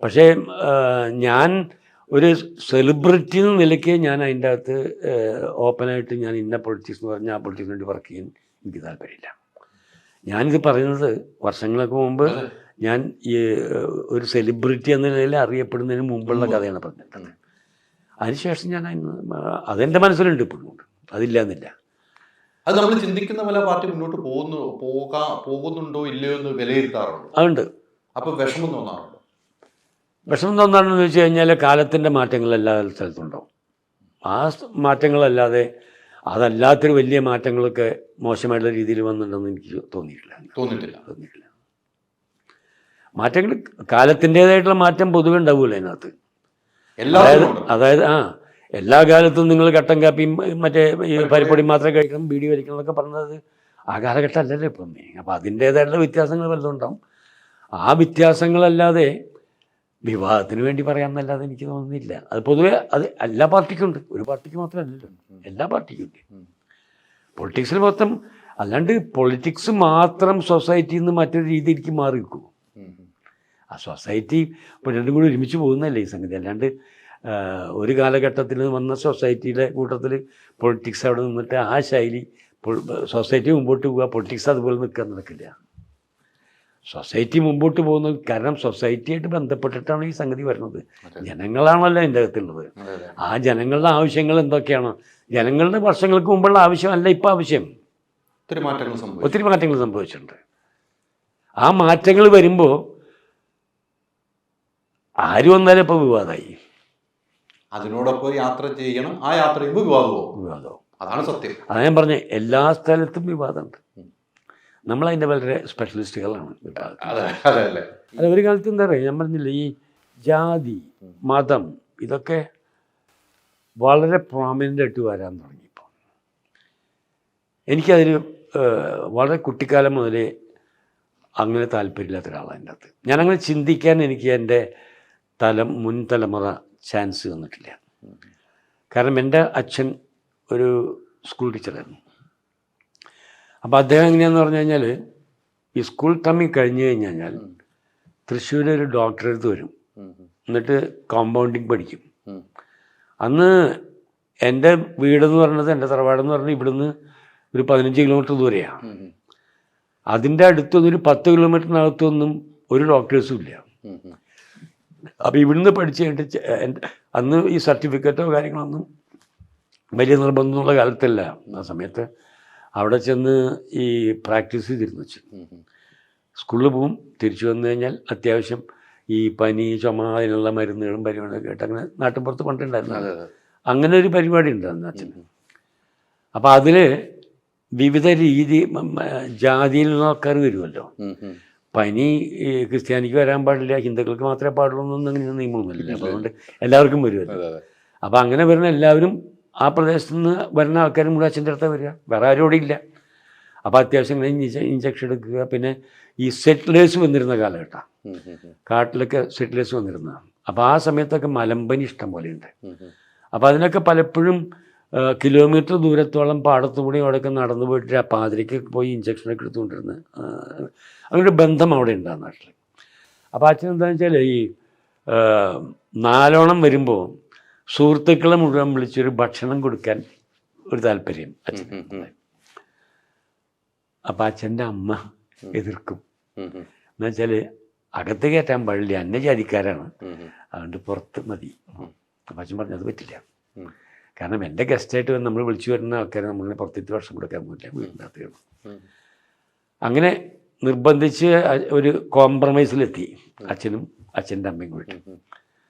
പക്ഷേ ഞാൻ ഒരു സെലിബ്രിറ്റി എന്ന നിലയ്ക്ക് ഞാൻ അതിൻ്റെ അകത്ത് ഓപ്പണായിട്ട് ഞാൻ ഇന്ന പൊളിറ്റിക്സ് എന്ന് പറഞ്ഞാൽ ആ പൊളിറ്റിക്സിന് വേണ്ടി വർക്ക് ചെയ്യാൻ എനിക്ക് താല്പര്യമില്ല. ഞാനിത് പറയുന്നത് വർഷങ്ങൾക്ക് മുമ്പ് ഞാൻ ഈ ഒരു സെലിബ്രിറ്റി എന്ന നിലയിൽ അറിയപ്പെടുന്നതിന് മുമ്പുള്ള കഥയാണ് പറഞ്ഞിട്ടുള്ളത്. അതിനുശേഷം ഞാൻ അതെൻ്റെ മനസ്സിലുണ്ട്, ഇപ്പോഴും അതില്ല എന്നില്ല. അത് നമ്മൾ ചിന്തിക്കുന്ന പോലെ പാർട്ടി മുന്നോട്ട് പോകുന്നുണ്ടോ ഇല്ലയോ എന്ന് വിലയിരുത്താറുണ്ട്. അതുണ്ട്. അപ്പോൾ വിഷമം തോന്നാറുണ്ട്. വിഷമം തോന്നാണെന്ന് ചോദിച്ചു കഴിഞ്ഞാൽ കാലത്തിൻ്റെ മാറ്റങ്ങൾ എല്ലാ സ്ഥലത്തുണ്ടാവും. ആ മാറ്റങ്ങളല്ലാതെ അതല്ലാത്തൊരു വലിയ മാറ്റങ്ങളൊക്കെ മോശമായിട്ടുള്ള രീതിയിൽ വന്നിട്ടുണ്ടെന്ന് എനിക്ക് തോന്നിയിട്ടില്ല. മാറ്റങ്ങൾ കാലത്തിൻ്റെതായിട്ടുള്ള മാറ്റം പൊതുവെ ഉണ്ടാവുമല്ലോ അതിനകത്ത്. അതായത് എല്ലാ കാലത്തും നിങ്ങൾ കട്ടൻ കാപ്പിയും മറ്റേ ഈ പരിപ്പൊടി മാത്രമേ കഴിക്കണം, ബീഡി വലിക്കണം എന്നൊക്കെ പറഞ്ഞത് ആ കാലഘട്ടം അല്ലല്ലോ ഇപ്പം. അപ്പം അതിൻ്റേതായിട്ടുള്ള വ്യത്യാസങ്ങൾ വല്ലതും ഉണ്ടാവും. ആ വ്യത്യാസങ്ങളല്ലാതെ വിവാഹത്തിന് വേണ്ടി പറയാമെന്നല്ലാതെ എനിക്ക് തോന്നുന്നില്ല. അത് പൊതുവെ അത് എല്ലാ പാർട്ടിക്കും ഉണ്ട്, ഒരു പാർട്ടിക്ക് മാത്രമല്ലല്ലോ, എല്ലാ പാർട്ടിക്കും ഉണ്ട്. പൊളിറ്റിക്സിൽ മൊത്തം അല്ലാണ്ട് പൊളിറ്റിക്സ് മാത്രം സൊസൈറ്റിയിൽ നിന്ന് മറ്റൊരു രീതിയിലേക്ക് മാറി വെക്കും. ആ സൊസൈറ്റി ഇപ്പോൾ രണ്ടും കൂടി ഒരുമിച്ച് പോകുന്നതല്ലേ ഈ സംഗതി. അല്ലാണ്ട് ഒരു കാലഘട്ടത്തിൽ വന്ന സൊസൈറ്റിയുടെ കൂട്ടത്തിൽ പൊളിറ്റിക്സ് അവിടെ നിന്നിട്ട് ആ ശൈലി സൊസൈറ്റി മുമ്പോട്ട് പോവുക, പൊളിറ്റിക്സ് അതുപോലെ നിൽക്കാൻ നടക്കില്ല. സൊസൈറ്റി മുമ്പോട്ട് പോകുന്നത് കാരണം സൊസൈറ്റിയായിട്ട് ബന്ധപ്പെട്ടിട്ടാണ് ഈ സംഗതി വരുന്നത്. ജനങ്ങളാണല്ലോ എൻ്റെ അകത്തുള്ളത്. ആ ജനങ്ങളുടെ ആവശ്യങ്ങൾ എന്തൊക്കെയാണ്? ജനങ്ങളുടെ വർഷങ്ങൾക്ക് മുമ്പുള്ള ആവശ്യമല്ല ഇപ്പോൾ ആവശ്യം. ഒത്തിരി മാറ്റങ്ങൾ സംഭവിച്ചിട്ടുണ്ട്. ആ മാറ്റങ്ങൾ വരുമ്പോൾ ആര് വന്നാലും ഇപ്പോൾ വിവാദമായി. അതിനോടൊപ്പം യാത്ര ചെയ്യണം, ആ യാത്ര ചെയ്യുമ്പോൾ വിവാദവും. അതാണ് സത്യം. അതാ ഞാൻ പറഞ്ഞത്, എല്ലാ സ്ഥലത്തും വിവാദമുണ്ട്. നമ്മളതിൻ്റെ വളരെ സ്പെഷ്യലിസ്റ്റുകളാണ്. അത് ഒരു കാലത്ത് എന്താ പറയുക, ഞാൻ പറഞ്ഞില്ല, ഈ ജാതി മതം ഇതൊക്കെ വളരെ പ്രോമിനൻ്റ് ആയിട്ട് വരാൻ തുടങ്ങിയപ്പോൾ എനിക്കതിന് വളരെ കുട്ടിക്കാലം മുതലേ അങ്ങനെ താല്പര്യമില്ലാത്ത ഒരാളാണ് എൻ്റെ അകത്ത്. ഞാനങ്ങനെ ചിന്തിക്കാൻ എനിക്ക് എൻ്റെ മുൻ തലമുറ ചാൻസ് തന്നിട്ടില്ല. കാരണം എൻ്റെ അച്ഛൻ ഒരു സ്കൂൾ ടീച്ചറായിരുന്നു. അപ്പോൾ അദ്ദേഹം എങ്ങനെയാണെന്ന് പറഞ്ഞു കഴിഞ്ഞാൽ, ഈ സ്കൂൾ ടൈമിൽ കഴിഞ്ഞ് കഴിഞ്ഞാൽ തൃശ്ശൂരൊരു ഡോക്ടറെ അടുത്ത് വരും, എന്നിട്ട് കോമ്പൗണ്ടിങ് പഠിക്കും. അന്ന് എൻ്റെ വീടെന്ന് പറയുന്നത്, എൻ്റെ തറവാടെന്ന് പറഞ്ഞാൽ ഇവിടുന്ന് ഒരു 15 കിലോമീറ്റർ ദൂരെയാണ്. അതിൻ്റെ അടുത്തൊന്നും ഒരു 10 കിലോമീറ്ററിനകത്തൊന്നും ഒരു ഡോക്ടേഴ്സും ഇല്ല. അപ്പോൾ ഇവിടുന്ന് പഠിച്ച് കഴിഞ്ഞിട്ട് അന്ന് ഈ സർട്ടിഫിക്കറ്റോ കാര്യങ്ങളൊന്നും വലിയ നിർബന്ധമുള്ള കാലത്തല്ല. ആ സമയത്ത് അവിടെ ചെന്ന് ഈ പ്രാക്ടീസ് ചെയ്തിരുന്നു വെച്ചു. സ്കൂളിൽ പോവും, തിരിച്ചു വന്നു കഴിഞ്ഞാൽ അത്യാവശ്യം ഈ പനി ചുമ അതിനുള്ള മരുന്നുകളും പരിപാടിയൊക്കെ ആയിട്ട് അങ്ങനെ നാട്ടിൻപുറത്ത് പണ്ടുണ്ടായിരുന്നു. അങ്ങനെ ഒരു പരിപാടി ഉണ്ടായിരുന്നു അച്ഛന്. അപ്പോൾ അതിൽ വിവിധ ജാതിയിലുള്ള ആൾക്കാർ വരുമല്ലോ. പനി ക്രിസ്ത്യാനിക്ക് വരാൻ പാടില്ല, ഹിന്ദുക്കൾക്ക് മാത്രമേ പാടുള്ളൂ എന്നൊന്നും അങ്ങനെ നിയമമൊന്നുമില്ല. അപ്പോൾ അതുകൊണ്ട് എല്ലാവർക്കും വരുമല്ലോ. അപ്പോൾ അങ്ങനെ വരുന്ന എല്ലാവരും ആ പ്രദേശത്ത് നിന്ന് വരുന്ന ആൾക്കാരും കൂടെ അച്ഛൻ്റെ അടുത്ത് വരിക, വേറെ ആരും ഇവിടെ ഇല്ല. അപ്പോൾ അത്യാവശ്യം ഇഞ്ചക്ഷൻ എടുക്കുക. പിന്നെ ഈ സെറ്റിലേഴ്സ് വന്നിരുന്ന കാലഘട്ടം, കാട്ടിലൊക്കെ സെറ്റിലേഴ്സ് വന്നിരുന്നതാണ്. അപ്പോൾ ആ സമയത്തൊക്കെ മലമ്പനി ഇഷ്ടം പോലെയുണ്ട്. അപ്പോൾ അതിനൊക്കെ പലപ്പോഴും കിലോമീറ്റർ ദൂരത്തോളം പാടത്തുകൂടി അവിടെയൊക്കെ നടന്നു പോയിട്ട് ആ പാതിരിക്ക് പോയി ഇഞ്ചക്ഷനൊക്കെ എടുത്തുകൊണ്ടിരുന്നത്. അങ്ങനൊരു ബന്ധം അവിടെ ഉണ്ട് ആ നാട്ടിൽ. അപ്പോൾ അച്ഛൻ എന്താണെന്ന് വെച്ചാൽ, ഈ നാലോണം വരുമ്പോൾ സുഹൃത്തുക്കളെ മുഴുവൻ വിളിച്ചൊരു ഭക്ഷണം കൊടുക്കാൻ ഒരു താല്പര്യം അച്ഛൻ. അപ്പം അച്ഛൻ്റെ അമ്മ എതിർക്കും. എന്നുവെച്ചാൽ അകത്ത് കയറ്റാൻ പാടില്ല, അന്യജാതിക്കാരാണ്, അതുകൊണ്ട് പുറത്ത് മതി. അപ്പം അച്ഛൻ പറഞ്ഞു അത് പറ്റില്ല, കാരണം എൻ്റെ ഗസ്റ്റായിട്ട് നമ്മൾ വിളിച്ചു വരുന്ന ആൾക്കാരെ നമ്മളിങ്ങനെ പുറത്തേക്ക് ഭക്ഷണം കൊടുക്കാൻ പോയില്ല, വീടിൻ്റെ അകത്ത് വേണം. അങ്ങനെ നിർബന്ധിച്ച് ഒരു കോംപ്രമൈസിലെത്തി അച്ഛനും അച്ഛൻ്റെ അമ്മയും കൂടി.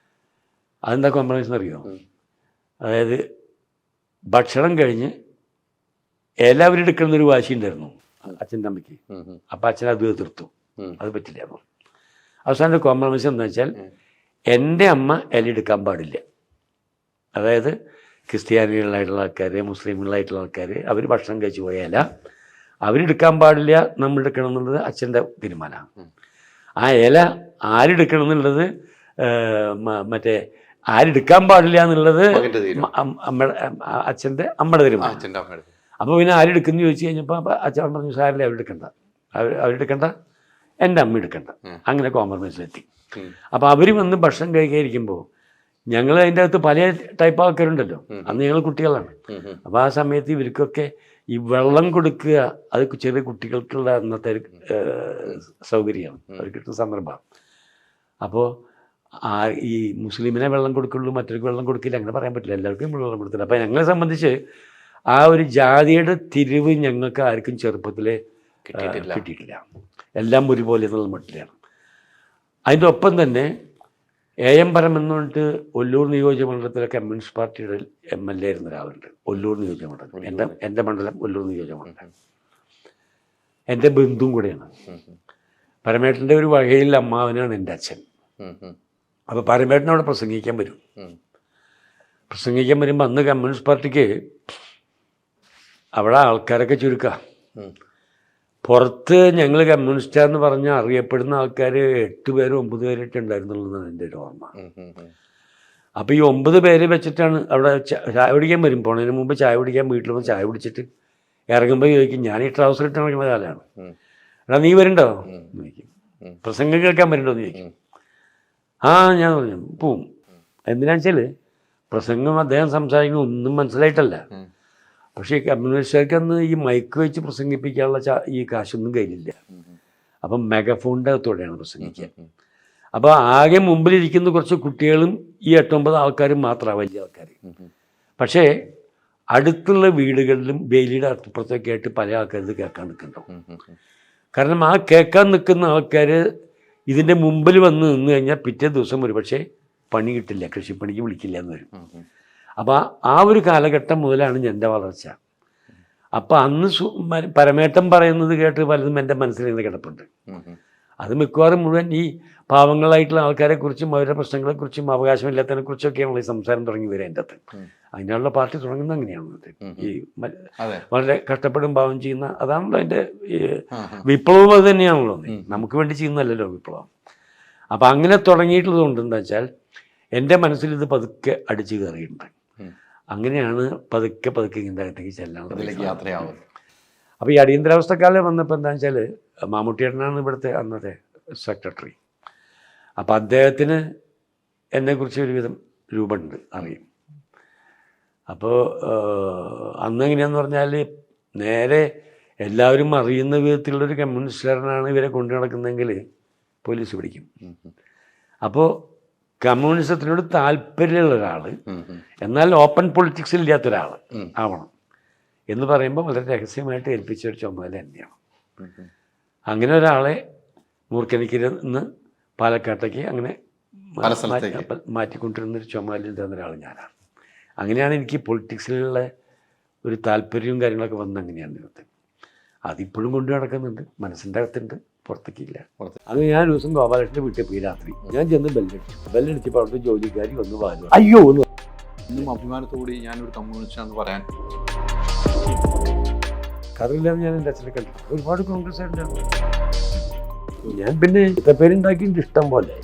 അതെന്താ കോംപ്രമൈസ് എന്നറിയോ? അതായത് ഭക്ഷണം കഴിഞ്ഞ് എല്ലാവരും എടുക്കണമെന്നൊരു വാശി ഉണ്ടായിരുന്നു അച്ഛൻ്റെ അമ്മയ്ക്ക്. അപ്പം അച്ഛൻ അത് എതിർത്തു, അത് പറ്റില്ല. അപ്പോൾ അവസാനം കോംപ്രമൈസ് എന്താ വെച്ചാൽ, എൻ്റെ അമ്മ ഇല എടുക്കാൻ പാടില്ല. അതായത് ക്രിസ്ത്യാനികളായിട്ടുള്ള ആൾക്കാർ, മുസ്ലിമുകളായിട്ടുള്ള ആൾക്കാർ അവർ ഭക്ഷണം കഴിച്ച് പോയാല അവരെടുക്കാൻ പാടില്ല, നമ്മൾ എടുക്കണം എന്നുള്ളത് അച്ഛൻ്റെ തീരുമാനമാണ്. ആ ഇല ആരെടുക്കണം എന്നുള്ളത് മറ്റേ ആരെടുക്കാൻ പാടില്ല എന്നുള്ളത് അച്ഛൻ്റെ അമ്മയുടെ തീരുമാനം. അപ്പോൾ പിന്നെ ആരെടുക്കുന്നു ചോദിച്ചു കഴിഞ്ഞപ്പോൾ അച്ഛൻ പറഞ്ഞു സാറില്ല, അവരെടുക്കണ്ട, എൻ്റെ അമ്മ എടുക്കണ്ട. അങ്ങനെ കോംപ്രമൈസിലെത്തി. അപ്പോൾ അവർ വന്ന് ഭക്ഷണം കഴിക്കാതിരിക്കുമ്പോൾ ഞങ്ങൾ അതിൻ്റെ അകത്ത് പല ടൈപ്പ് ആൾക്കാരുണ്ടല്ലോ, അന്ന് ഞങ്ങൾ കുട്ടികളാണ്. അപ്പോൾ ആ സമയത്ത് ഇവർക്കൊക്കെ ഈ വെള്ളം കൊടുക്കുക അത് ചെറിയ കുട്ടികൾക്കുള്ള അന്നത്തെ സൗകര്യമാണ്, അവർ കിട്ടുന്ന സന്ദർഭമാണ്. അപ്പോൾ ഈ മുസ്ലിമിനെ വെള്ളം കൊടുക്കുള്ളൂ, മറ്റൊരു വെള്ളം കൊടുക്കില്ല, അങ്ങനെ പറയാൻ പറ്റില്ല, എല്ലാവർക്കും വെള്ളം കൊടുത്തില്ല. അപ്പോൾ ഞങ്ങളെ സംബന്ധിച്ച് ആ ഒരു ജാതിയുടെ തിരിവ് ഞങ്ങൾക്ക് ആർക്കും ചെറുപ്പത്തിലെ കിട്ടിയിട്ടില്ല, എല്ലാം ഒരുപോലെ എന്നുള്ള മട്ടിലാണ്. അതിൻ്റെ ഒപ്പം തന്നെ AM പരം എന്ന് പറഞ്ഞിട്ട് ഒല്ലൂർ നിയോജകമണ്ഡലത്തിലെ കമ്മ്യൂണിസ്റ്റ് പാർട്ടിയുടെ MLA ആയിരുന്ന ഒരാളുണ്ട്. ഒല്ലൂർ നിയോജകമണ്ഡലം എൻ്റെ മണ്ഡലം ഒല്ലൂർ നിയോജകമണ്ഡലം, എൻ്റെ ബന്ധുവും കൂടെയാണ്. പരമേട്ടൻ്റെ ഒരു വകയിൽ അമ്മാവനാണ് എൻ്റെ അച്ഛൻ. അപ്പോൾ പരമേട്ടൻ അവിടെ പ്രസംഗിക്കാൻ വരും. പ്രസംഗിക്കാൻ വരുമ്പോൾ അന്ന് കമ്മ്യൂണിസ്റ്റ് പാർട്ടിക്ക് അവിടെ ആൾക്കാരൊക്കെ ചുരുക്കുക. പുറത്ത് ഞങ്ങൾ കമ്മ്യൂണിസ്റ്റാന്ന് പറഞ്ഞാൽ അറിയപ്പെടുന്ന ആൾക്കാർ 8 പേരോ 9 പേരൊക്കെ ഉണ്ടായിരുന്നുള്ളതാണ് എൻ്റെ ഒരു ഓർമ്മ. അപ്പോൾ ഈ 9 പേര് വെച്ചിട്ടാണ് അവിടെ ചായ കുടിക്കാൻ വരും. പോണതിന് മുമ്പ് ചായ കുടിക്കാൻ വീട്ടിൽ വന്ന് ചായ കുടിച്ചിട്ട് ഇറങ്ങുമ്പോൾ ചോദിക്കും, ഞാൻ ഈ ട്രൗസർ ഇട്ട് നടക്കുന്ന കാലമാണ്, എടാ നീ വരുന്നുണ്ടോ എന്ന് ചോദിക്കും, പ്രസംഗം കേൾക്കാൻ വരുന്നുണ്ടോ എന്ന് ചോദിക്കും. ആ ഞാൻ പറഞ്ഞു പോവും. എന്തിനാണെന്ന് വെച്ചാൽ പ്രസംഗം അദ്ദേഹം സംസാരിക്കുന്ന ഒന്നും മനസ്സിലായിട്ടല്ല. പക്ഷേ കമ്മ്യൂണിസ്റ്റുകാർക്ക് അന്ന് ഈ മൈക്ക് വെച്ച് പ്രസംഗിപ്പിക്കാനുള്ള ഈ കാശൊന്നും കയ്യിലില്ല. അപ്പം മെഗഫോണിൻ്റെ അകത്തോടെയാണ് പ്രസംഗിക്കുക. അപ്പോൾ ആകെ മുമ്പിലിരിക്കുന്ന കുറച്ച് കുട്ടികളും ഈ 8-9 ആൾക്കാരും മാത്രമാണ് വലിയ ആൾക്കാർ. പക്ഷേ അടുത്തുള്ള വീടുകളിലും വേലിയുടെ അപ്പുറത്തൊക്കെ ആയിട്ട് പല ആൾക്കാർ ഇത് കേൾക്കാൻ നിൽക്കുന്നുണ്ടാവും. കാരണം ആ കേൾക്കാൻ നിൽക്കുന്ന ആൾക്കാർ ഇതിൻ്റെ മുമ്പിൽ വന്ന് നിന്ന് കഴിഞ്ഞാൽ പിറ്റേ ദിവസം ഒരു പക്ഷേ പണി കിട്ടില്ല, കൃഷിപ്പണിക്ക് വിളിക്കില്ല എന്ന് വരും. അപ്പോൾ ആ ഒരു കാലഘട്ടം മുതലാണ് എൻ്റെ വളർച്ച. അപ്പം അന്ന് പരമേട്ടം പറയുന്നത് കേട്ട് പലതും എൻ്റെ മനസ്സിൽ നിന്ന് കിടപ്പുണ്ട്. അത് മിക്കവാറും മുഴുവൻ ഈ പാവങ്ങളായിട്ടുള്ള ആൾക്കാരെക്കുറിച്ചും അവരുടെ പ്രശ്നങ്ങളെക്കുറിച്ചും അവകാശമില്ലാത്തതിനെക്കുറിച്ചൊക്കെയാണല്ലോ ഈ സംസാരം തുടങ്ങി വരിക എൻ്റെ അകത്ത്. അതിനുള്ള പാർട്ടി തുടങ്ങുന്നത് അങ്ങനെയാണ്. ഈ വളരെ കഷ്ടപ്പെടും പാവം ചെയ്യുന്ന അതാണല്ലോ അതിൻ്റെ വിപ്ലവം. അത് തന്നെയാണല്ലോ, നമുക്ക് വേണ്ടി ചെയ്യുന്നതല്ലല്ലോ വിപ്ലവം. അപ്പം അങ്ങനെ തുടങ്ങിയിട്ടുള്ളത് കൊണ്ട് എന്താ വെച്ചാൽ എൻ്റെ മനസ്സിൽ ഇത് പതുക്കെ അടിച്ചു കയറിയിട്ടുണ്ട്. അങ്ങനെയാണ് പതുക്കെ ഇതിൻ്റെ അകത്തേക്ക് ചെല്ലാനുള്ളത് യാത്രയാവും. അപ്പോൾ ഈ അടിയന്തരാവസ്ഥക്കാലം വന്നപ്പോൾ എന്താ വെച്ചാൽ മാമുട്ടിയേട്ടനാണ് ഇവിടുത്തെ അന്നത്തെ സെക്രട്ടറി. അപ്പോൾ അദ്ദേഹത്തിന് എന്നെക്കുറിച്ച് ഒരുവിധം രൂപമുണ്ട്, അറിയും. അപ്പോൾ അന്ന് എങ്ങനെയാന്ന് പറഞ്ഞാൽ നേരെ എല്ലാവരും അറിയുന്ന വിധത്തിലുള്ളൊരു കമ്മ്യൂണിസ്റ്റുകാരനാണ് ഇവരെ കൊണ്ടു നടക്കുന്നതെങ്കിൽ പോലീസ് പിടിക്കും. അപ്പോൾ കമ്മ്യൂണിസത്തിനോട് താല്പര്യമുള്ള ഒരാൾ എന്നാൽ ഓപ്പൺ പൊളിറ്റിക്സിൽ ഇല്ലാത്ത ഒരാൾ ആവണം എന്ന് പറയുമ്പോൾ വളരെ രഹസ്യമായിട്ട് ഏൽപ്പിച്ച ഒരു ചുമതല തന്നെയാണ്. അങ്ങനെ ഒരാളെ മൂർക്കനിക്കര നിന്ന് പാലക്കാട്ടേക്ക് അങ്ങനെ മാറ്റിക്കൊണ്ടിരുന്നൊരു ചുമതല തന്ന ഒരാൾ ഞാനാണ്. അങ്ങനെയാണ് എനിക്ക് പൊളിറ്റിക്സിലുള്ള ഒരു താല്പര്യവും കാര്യങ്ങളൊക്കെ വന്നത്. അങ്ങനെയാണ് ഇന്നത്തെ അതിപ്പോഴും കൊണ്ടു നടക്കുന്നുണ്ട്, മനസ്സിൻ്റെ അകത്തുണ്ട്, പുറത്തേക്കില്ല. അങ്ങനെ ഞാൻ ഒരു ദിവസം ഗോപാലകൃഷ്ണൻ്റെ വീട്ടിൽ പോയി രാത്രി. ഞാൻ ചെന്ന് ബെല്ലടിച്ചപ്പോൾ അവിടുത്തെ ജോലിക്കാരി വന്ന് വാല് അയ്യോ എന്ന്. ഇന്നും അഭിമാനത്തോടെ ഞാനൊരു കമ്മ്യൂണിസ്റ്റാന്ന് പറയാൻ കഥയില്ലാതെ ഞാൻ എൻ്റെ അച്ഛനെ കണ്ടിട്ടുണ്ട്. ഒരുപാട് കോൺഗ്രസ് ആയിട്ടുണ്ട്. ഞാൻ പിന്നെ പേരുണ്ടാക്കിയിട്ട് ഇഷ്ടം പോലെ